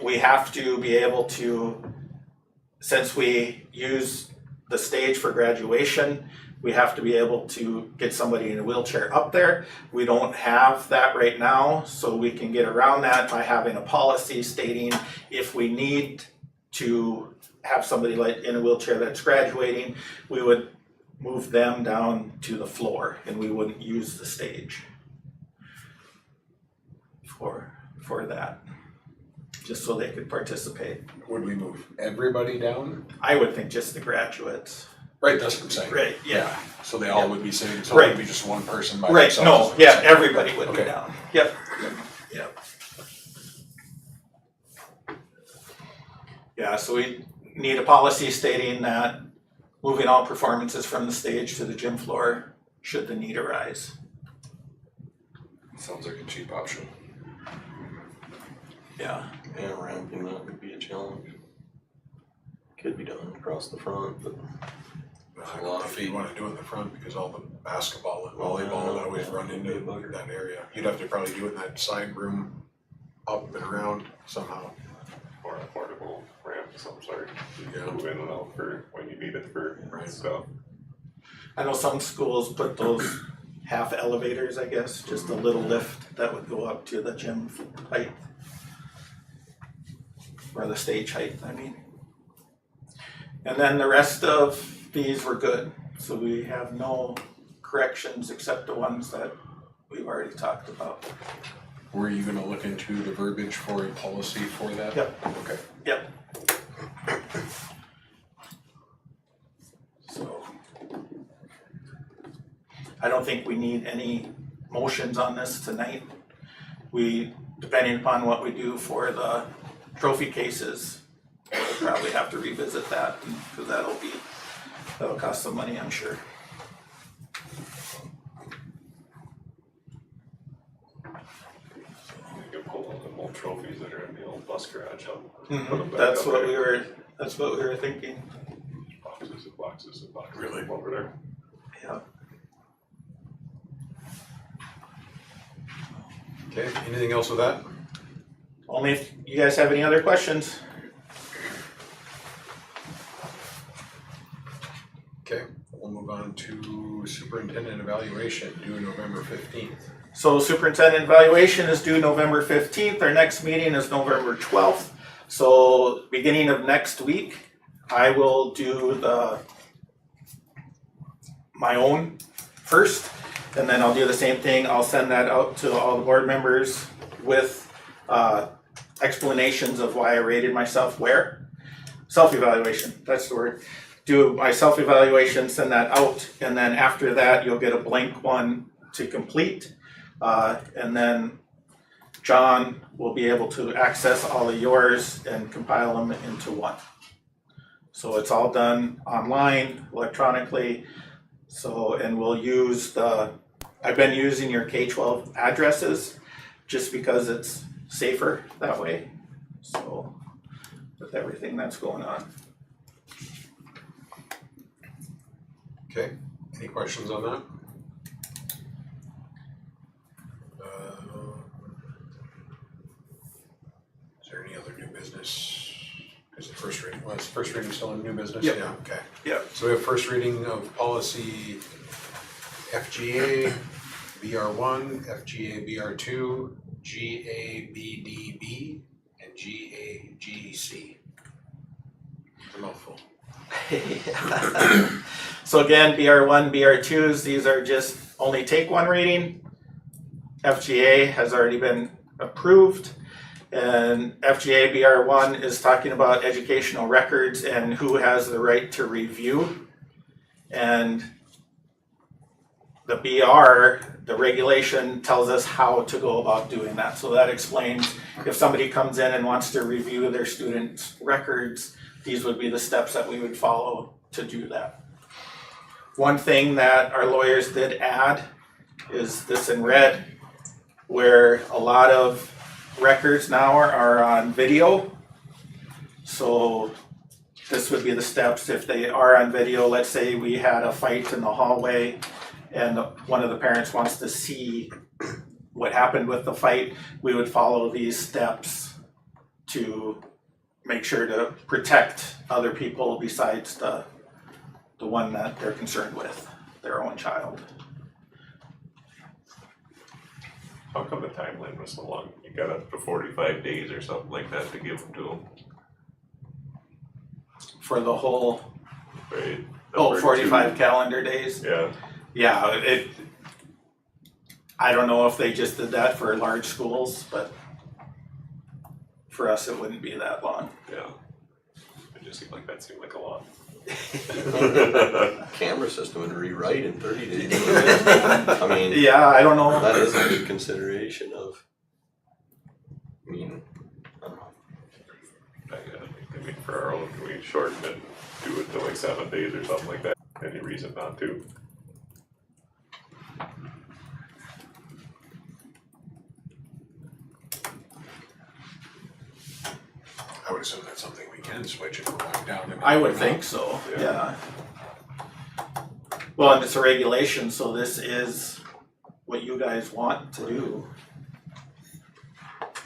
S4: we have to be able to, since we use the stage for graduation, we have to be able to get somebody in a wheelchair up there. We don't have that right now, so we can get around that by having a policy stating if we need to have somebody like in a wheelchair that's graduating, we would move them down to the floor and we wouldn't use the stage for that, just so they could participate.
S10: Would we move everybody down?
S4: I would think just the graduates.
S10: Right, that's what I'm saying.
S4: Right, yeah.
S10: So they all would be sitting, so it would be just one person by
S4: Right,
S10: themselves.
S4: no,
S10: is what you're
S4: yeah,
S10: saying.
S4: everybody would be
S10: Okay.
S4: down. Yep, yep. Yeah, so we need a policy stating that moving all performances from the stage to the gym floor should the need arise.
S8: Sounds like a cheap option.
S4: Yeah,
S2: Yeah, ramping that would be a challenge. Could be done across the front, but
S7: I
S8: A
S7: don't
S8: lot of
S7: think
S8: feet.
S7: you wanna do it in the front because all the basketball and volleyball that always run into that area. You'd have to probably do it in that side room, up and around somehow.
S3: Or a portable ramp of some sort,
S7: Yeah.
S3: move in and out for when you need it for
S7: Right.
S3: stuff.
S4: I know some schools put those half elevators, I guess, just a little lift that would go up to the gym height. Or the stage height, I mean. And then the rest of these were good, so we have no corrections except the ones that we've already talked about.
S10: Were you gonna look into the verbiage for a policy for that?
S4: Yep.
S10: Okay.
S4: Yep. So. I don't think we need any motions on this tonight. We, depending upon what we do for the trophy cases, we'll probably have to revisit that, because that'll cost some money, I'm sure.
S3: You can pull all the old trophies that are in the old bus garage up. Put 'em back
S4: That's
S3: up
S4: what
S3: there.
S4: that's what we were thinking,
S3: Boxes and boxes and boxes.
S7: Really?
S3: Over there.
S4: yeah.
S7: Okay, anything else with that?
S4: Only if you guys have any other questions.
S7: Okay, we'll move on to superintendent evaluation due November 15th.
S4: So superintendent evaluation is due November 15th, our next meeting is November 12th. So beginning of next week, I will do my own first, and then I'll do the same thing, I'll send that out to all the board members with explanations of why I rated myself where. Self-evaluation, that's the word. Do my self-evaluation, send that out, and then after that, you'll get a blank one to complete. And then John will be able to access all of yours and compile them into one. So it's all done online, electronically. So, and we'll use I've been using your K-12 addresses just because it's safer that way. So, with everything that's going on.
S7: Okay, any questions on that?
S10: first reading still on new business?
S4: Yep.
S7: Yeah, okay.
S4: Yep.
S7: So we have first reading of policy FGA, BR1, FGA, BR2, GABDB, and GAGC. It's a mouthful.
S4: So again, BR1, BR2s, these are just only take one reading. FGA has already been approved. And FGA BR1 is talking about educational records and who has the right to review. And the BR, the regulation tells us how to go about doing that. So that explains if somebody comes in and wants to review their students' records, these would be the steps that we would follow to do that. One thing that our lawyers did add is this in red, where a lot of records now are on video. So this would be the steps if they are on video. Let's say we had a fight in the hallway and one of the parents wants to see what happened with the fight. We would follow these steps to make sure to protect other people besides the one that they're concerned with, their own child.
S3: How come the timeline was so long? You got up to 45 days or something like that to give them to them,
S4: For the whole,
S3: right?
S4: 45 calendar days.
S3: Yeah,
S4: Yeah, I don't know if they just did that for large schools, but for us, it wouldn't be that long.
S3: yeah. It just seemed like a lot.
S2: Camera system would rewrite in 30 days. I mean,
S4: Yeah, I don't know.
S2: that is a good consideration of, I mean, I don't know.
S3: I mean, for our own, can we shorten it, do it to like 7 days or something like that? Any reason not to?
S7: I would assume that's something we can switch if we're going down.
S4: I would think so,
S3: Yeah.
S4: yeah. Well, and it's a regulation, so this is what you guys want to do.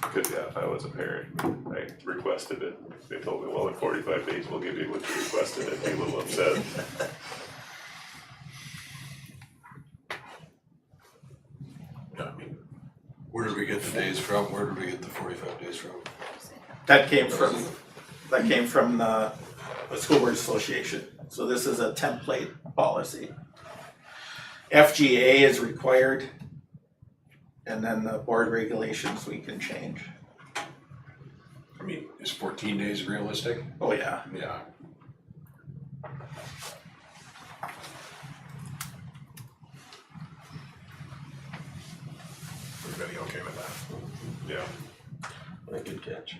S3: Because yeah, if I was a parent, I requested it, they told me, well, in 45 days, we'll give you what you requested, I'd be a little upset.
S7: Yeah, I mean,
S10: Where did we get the days from? Where did we get the 45 days from?
S4: That came from the School Board Association, so this is a template policy. FGA is required, and then the board regulations we can change.
S10: I mean, is 14 days realistic?
S4: Oh, yeah.
S10: Yeah.
S7: everybody okay with that?
S3: Yeah.
S2: A good catch.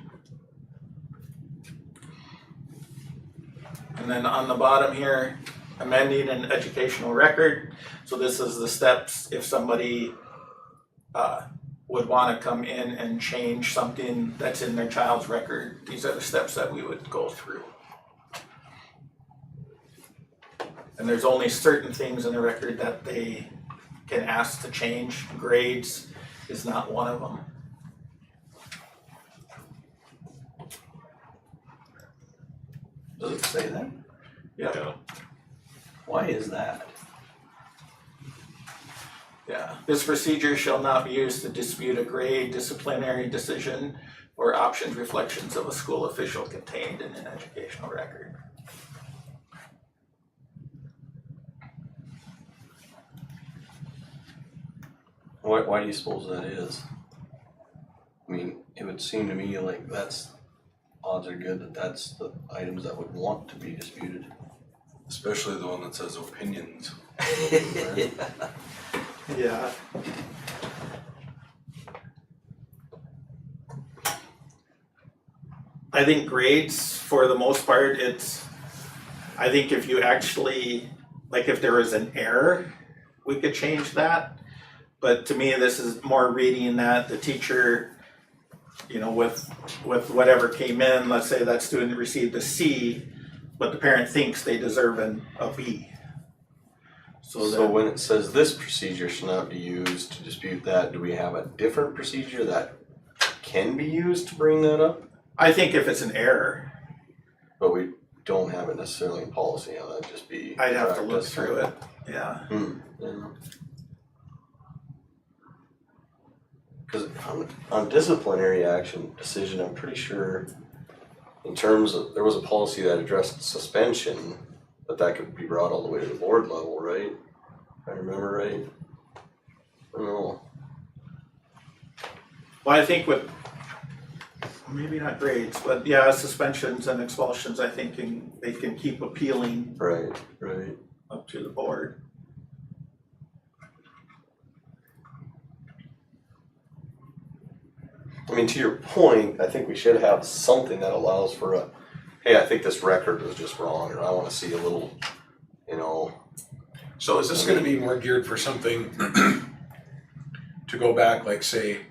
S4: And then on the bottom here, amending an educational record. So this is the steps if somebody would want to come in and change something that's in their child's record. These are the steps that we would go through. And there's only certain things in the record that they can ask to change. Grades is not one of them.
S2: Does it say that?
S3: Yeah.
S2: Why is that?
S4: Yeah, this procedure shall not be used to dispute a grade, disciplinary decision, or options reflections of a school official contained in an educational record.
S2: Why do you suppose that is? I mean, it would seem to me like odds are good that that's the items that would want to be disputed.
S8: Especially the one that says opinions.
S4: Yeah. I think grades, for the most part, I think if you actually, like if there was an error, we could change that. But to me, this is more reading that the teacher, with whatever came in, let's say that student received a C, but the parent thinks they deserve a B.
S2: So when it says this procedure shall not be used to dispute that, do we have a different procedure that can be used to bring that up?
S4: I think if it's an error,
S2: But we don't have it necessarily in policy, how that'd just be.
S4: I'd have to
S2: practice.
S4: look through it, yeah.
S2: Yeah. Cause on disciplinary action decision, I'm pretty sure in terms of, there was a policy that addressed suspension, but that could be brought all the way to the board level, right? If I remember right? I don't know.
S4: Well, I think with, maybe not grades, but yeah, suspensions and expulsions, I think they can keep appealing
S2: Right.
S4: up to the board.
S2: I mean, to your point, I think we should have something that allows for a, hey, I think this record was just wrong, or I wanna see a little, you know.
S10: So is this gonna be more geared for something to go back, like say,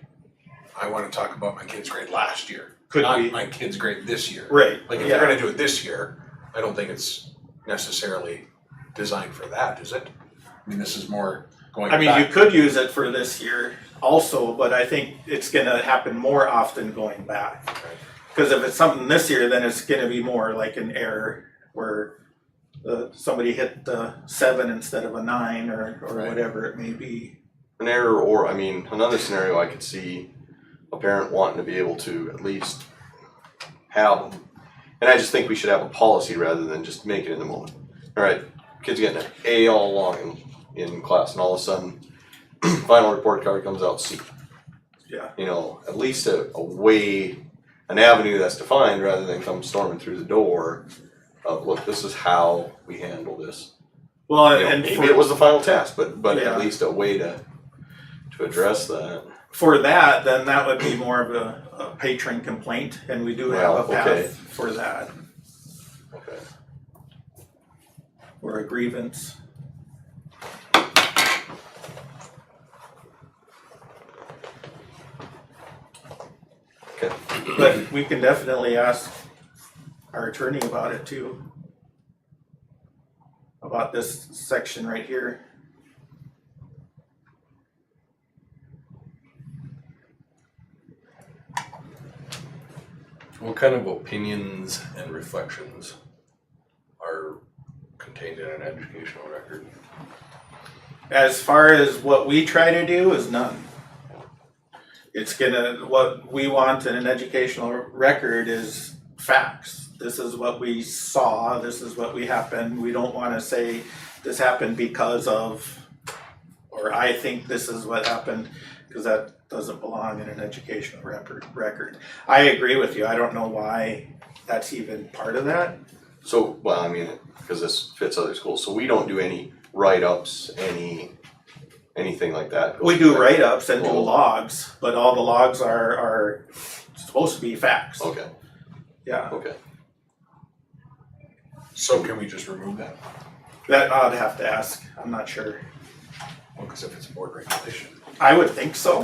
S10: I wanna talk about my kid's grade last year,
S4: Could
S10: not
S4: be.
S10: my kid's grade this year.
S4: Right,
S10: Like if
S4: yeah.
S10: they're gonna do it this year, I don't think it's necessarily designed for that, is it? I mean, this is more going
S4: I mean, you
S10: back.
S4: could use it for this year also, but I think it's gonna happen more often going back.
S10: Okay.
S4: Cause if it's something this year, then it's gonna be more like an error where somebody hit the 7 instead of a 9 or
S10: Right.
S4: whatever it may be.
S2: An error, or, I mean, another scenario I could see a parent wanting to be able to at least have them. And I just think we should have a policy rather than just make it in the moment. Alright, kid's getting an A all along in class, and all of a sudden, final report card comes out C.
S4: Yeah.
S2: You know, at least a way, an avenue that's defined rather than come storming through the door of, look, this is how we handle this.
S4: Well,
S2: You know,
S4: and
S2: maybe
S4: for,
S2: it was the final task, but
S4: Yeah.
S2: at least a way to address that.
S4: for that, then that would be more of a patron complaint, and we do have a
S2: Well, okay.
S4: path for that,
S2: Okay.
S4: or a grievance.
S2: Okay.
S4: But we can definitely ask our attorney about it too. About this section right here.
S8: What kind of opinions and reflections are contained in an educational record?
S4: As far as what we try to do is none. It's what we want in an educational record is facts. This is what we saw, this is what we happened. We don't wanna say this happened because of, or I think this is what happened, cause that doesn't belong in an educational record. I agree with you, I don't know why that's even part of that.
S2: So, well, I mean, because this fits other schools, so we don't do any write-ups, anything like that?
S4: We do write-ups and do
S2: Well-
S4: logs, but all the logs are supposed to be facts.
S2: Okay,
S4: Yeah,
S2: okay.
S10: So can we just remove that?
S4: that I'd have to ask, I'm not sure.
S10: Well, cause if it's board regulation.
S4: I would think so.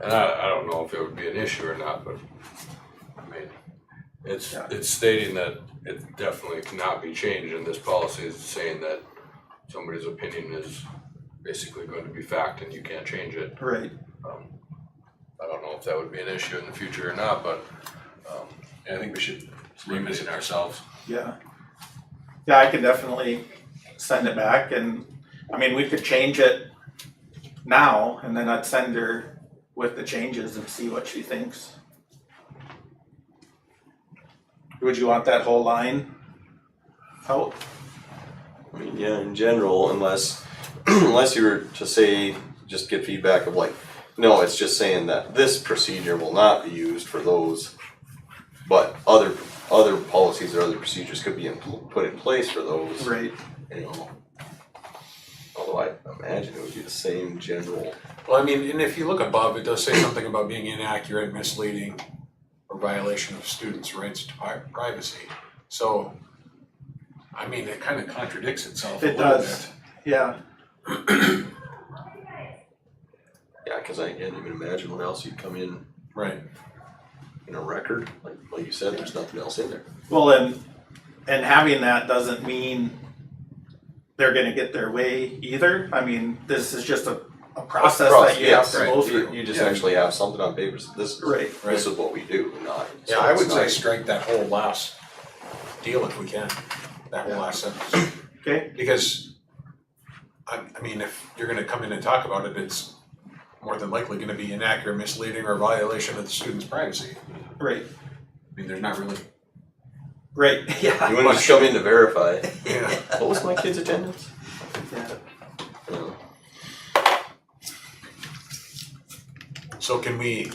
S8: And I don't know if it would be an issue or not, but I mean,
S4: Yeah.
S8: it's stating that it definitely cannot be changed, and this policy is saying that somebody's opinion is basically going to be fact and you can't change it.
S4: Right.
S8: I don't know if that would be an issue in the future or not, but
S10: I think we should
S8: revisit ourselves.
S4: Yeah. Yeah, I can definitely send it back and, I mean, we could change it now and then I'd send her with the changes and see what she thinks. Would you want that whole line out?
S2: I mean, yeah, in general, unless, unless you were to say, just get feedback of like, no, it's just saying that this procedure will not be used for those, but other policies or other procedures could be put in place for those,
S4: Right.
S2: you know. Although I imagine it would be the same general.
S10: Well, I mean, and if you look above, it does say something about being inaccurate, misleading, or violation of students' rights to privacy. So, I mean, it kind of contradicts itself a
S4: It
S10: little
S4: does.
S10: bit.
S4: Yeah.
S2: Yeah, cause I can't even imagine what else you'd come in
S10: Right.
S2: a record, like you said, there's nothing else in there.
S4: Well, and having that doesn't mean they're gonna get their way either. I mean, this is just a a process that you have to
S2: Yes,
S4: go through.
S2: You just actually have something on paper, so this
S4: Right.
S2: this is what we do, not.
S10: Yeah, I would say strike that whole last deal if we can, that whole last sentence.
S4: Okay,
S10: Because, I mean, if you're gonna come in and talk about it, it's more than likely gonna be inaccurate, misleading, or violation of the student's privacy.
S4: right,
S10: I mean, there's not really,
S4: right, yeah.
S2: You wanna just come in to verify,
S10: yeah.
S2: what was my kid's attendance?
S4: Yeah.
S2: Oh.
S10: So can we,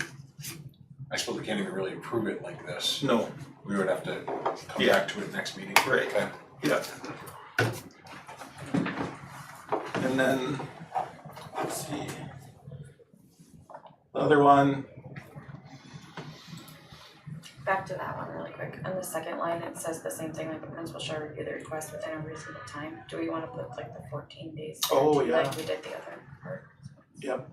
S10: I suppose we can't even really approve it like this.
S4: No,
S10: We would have to come
S4: Yeah.
S10: back to it next meeting.
S4: Right.
S10: Okay.
S4: yeah. And then, let's see. The other one,
S9: Back to that one really quick. On the second line, it says the same thing, like the principal shall review the request within a reasonable time. Do we wanna put like the 14 days?
S4: Oh,
S9: guarantee
S4: yeah.
S9: Like we did the other part?
S4: yep.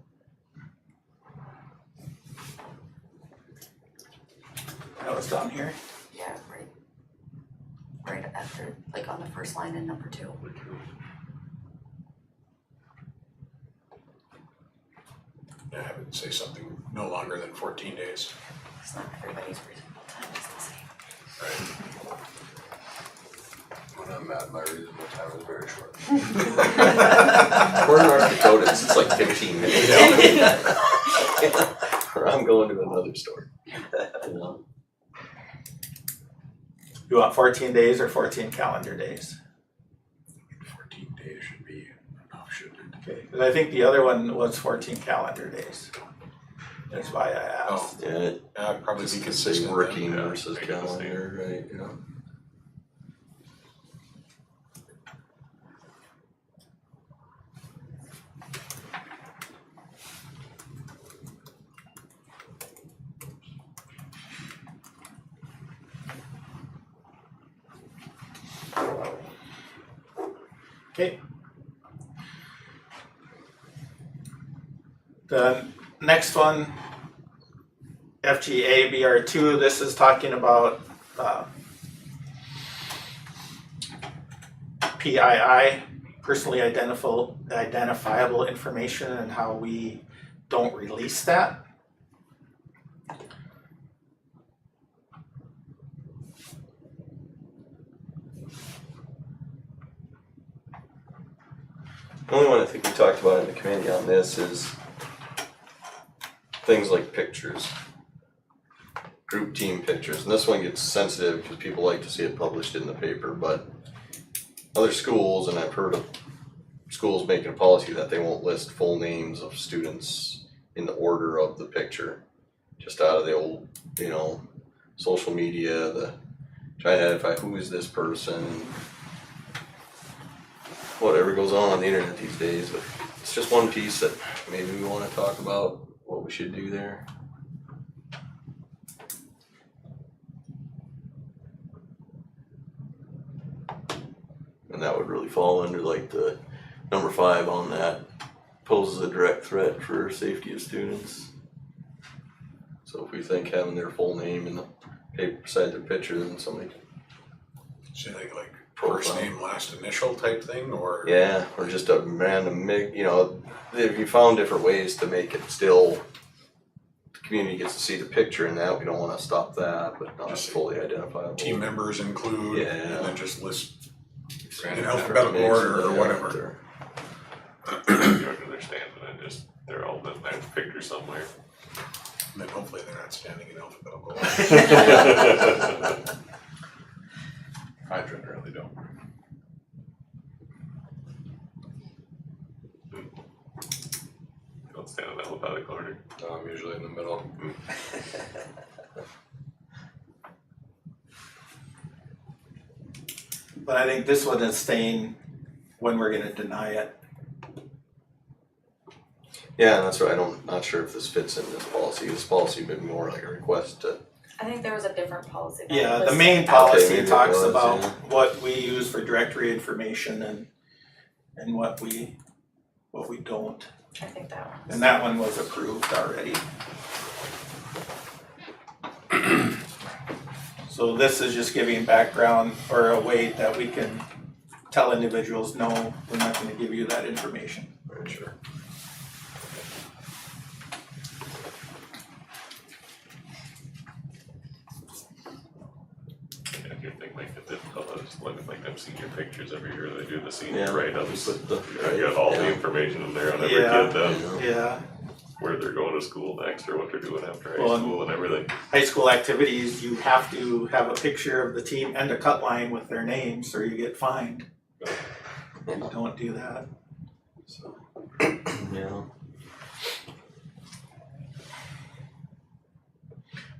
S4: That was down here.
S9: Yeah, right. Right after, like on the first line in number 2.
S10: Yeah, have it say something no longer than 14 days.
S9: It's not everybody's reasonable time is the same.
S10: Right.
S8: When I'm mad, my reasonable time is very short.
S2: We're in North Dakota, it's like 15 minutes. Or I'm going to another store.
S4: You want 14 days or 14 calendar days?
S10: 14 days should be enough, shouldn't it?
S4: Okay, because I think the other one was 14 calendar days. That's why I asked.
S2: Yeah,
S10: I'd probably be
S2: just to
S10: consistent
S2: say
S10: then.
S2: working
S3: yeah,
S2: versus
S3: make it the same.
S2: calendar, right, you know.
S4: Okay. The next one, FGA BR2, this is talking about PII, personally identifiable information, and how we don't release that.
S2: The only one I think we talked about in the committee on this is things like pictures. Group team pictures, and this one gets sensitive because people like to see it published in the paper, but other schools, and I've heard of schools making a policy that they won't list full names of students in the order of the picture. Just out of the old, you know, social media, the trying to identify who is this person, whatever goes on the internet these days, but it's just one piece that maybe we wanna talk about what we should do there. And that would really fall under like the number 5 on that, poses a direct threat for safety of students. So if we think having their full name in the paper beside their picture, then somebody,
S10: Say like first
S2: Profile.
S10: name, last initial type thing, or?
S2: yeah, or just a random you know, if you found different ways to make it still, the community gets to see the picture in that, we don't wanna stop that, but not
S10: Just
S2: fully identifiable.
S10: Team members include,
S2: Yeah.
S10: and then just list in
S2: Yeah,
S10: alphabetical order or whatever.
S3: You understand, and then just, they're all in that picture somewhere.
S10: And then hopefully they're not standing in alphabetical order.
S3: I generally don't. Don't stand in alphabetical order.
S8: No, I'm usually in the middle.
S4: But I think this one is staying when we're gonna deny it.
S2: Yeah, and that's right, not sure if this fits in this policy would be more like a request to,
S9: I think there was a different policy. that
S4: Yeah, the
S9: listed
S4: main
S9: that.
S4: policy
S2: maybe it
S4: talks
S2: was,
S4: about
S2: yeah.
S4: what we use for directory information and what we don't.
S9: I think that one.
S4: And that one was approved already. So this is just giving background or a way that we can tell individuals, no, we're not gonna give you that information.
S2: sure.
S3: senior thing make it difficult, I just look at like them senior pictures every year, they do the senior
S2: Yeah,
S3: write-ups.
S2: put the-
S3: I got all the
S2: yeah.
S3: information in there on every
S4: Yeah.
S3: kid then,
S4: Yeah,
S3: where they're going to school next or what they're doing after high
S4: Well,
S3: school and everything.
S4: high school activities, you have to have a picture of the team and a cut line with their names or you get fined. You don't do that. So,
S2: Yeah.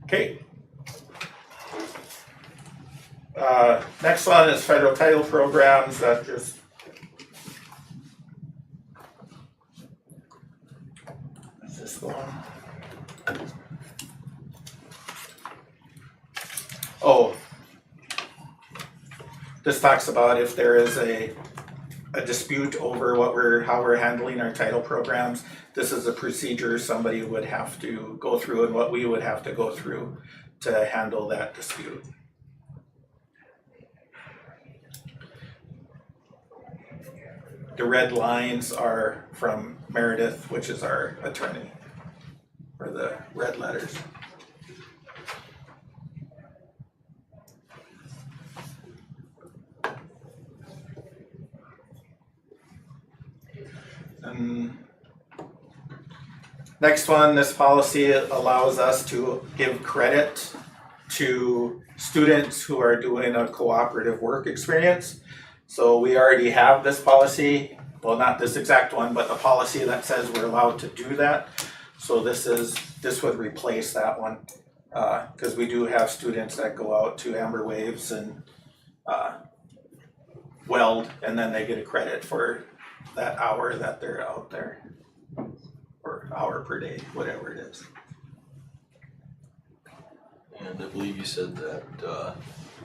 S4: okay. Next one is federal title programs, that just. Is this the one? Oh. This talks about if there is a dispute over how we're handling our title programs. This is a procedure somebody would have to go through and what we would have to go through to handle that dispute. The red lines are from Meredith, which is our attorney, or the red letters. Next one, this policy allows us to give credit to students who are doing a cooperative work experience. So we already have this policy, well, not this exact one, but the policy that says we're allowed to do that. So this would replace that one, because we do have students that go out to Amber Waves and weld, and then they get a credit for that hour that they're out there, or hour per day, whatever it is.
S2: And I believe you said that,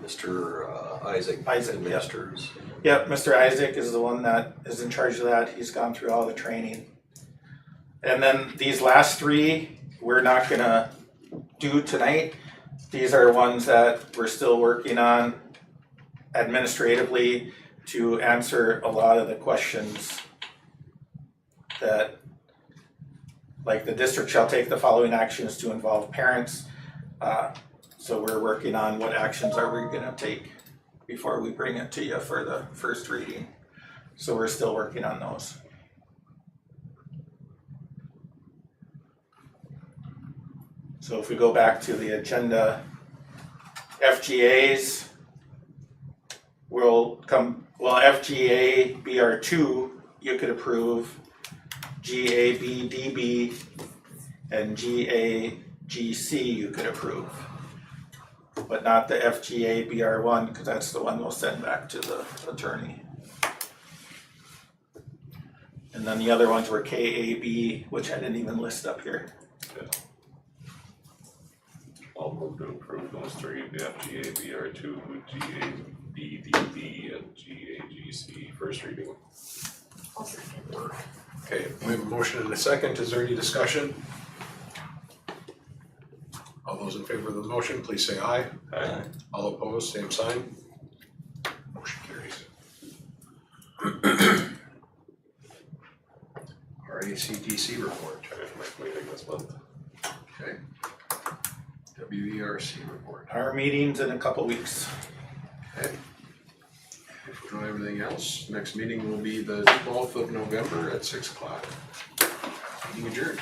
S2: Mr. Isaac
S4: Isaac, yeah.
S2: administers.
S4: Yep, Mr. Isaac is the one that is in charge of that. He's gone through all the training. And then these last three, we're not gonna do tonight. These are ones that we're still working on administratively to answer a lot of the questions that, like, the district shall take the following actions to involve parents. So we're working on what actions are we gonna take before we bring it to you for the first reading. So we're still working on those. So if we go back to the agenda, FGAs will come, well, FGA BR2 you could approve, GABDB and GAGC you could approve. But not the FGA BR1, because that's the one we'll send back to the attorney. And then the other ones were KAB, which I didn't even list up here.
S3: I'll move to approve those three, the FGA, BR2, GABDB, and GAGC, first reading.
S10: Okay, we have a motion and a second. Is there any discussion? All those in favor of the motion, please say aye.
S3: Aye.
S10: All opposed, same sign. Motion carries. RACDC report.
S3: Next meeting this month.
S10: Okay. WERC report.
S4: Our meeting's in a couple weeks.
S10: Okay. If we don't have anything else, next meeting will be the 12th of November at 6 o'clock. Meeting adjourned.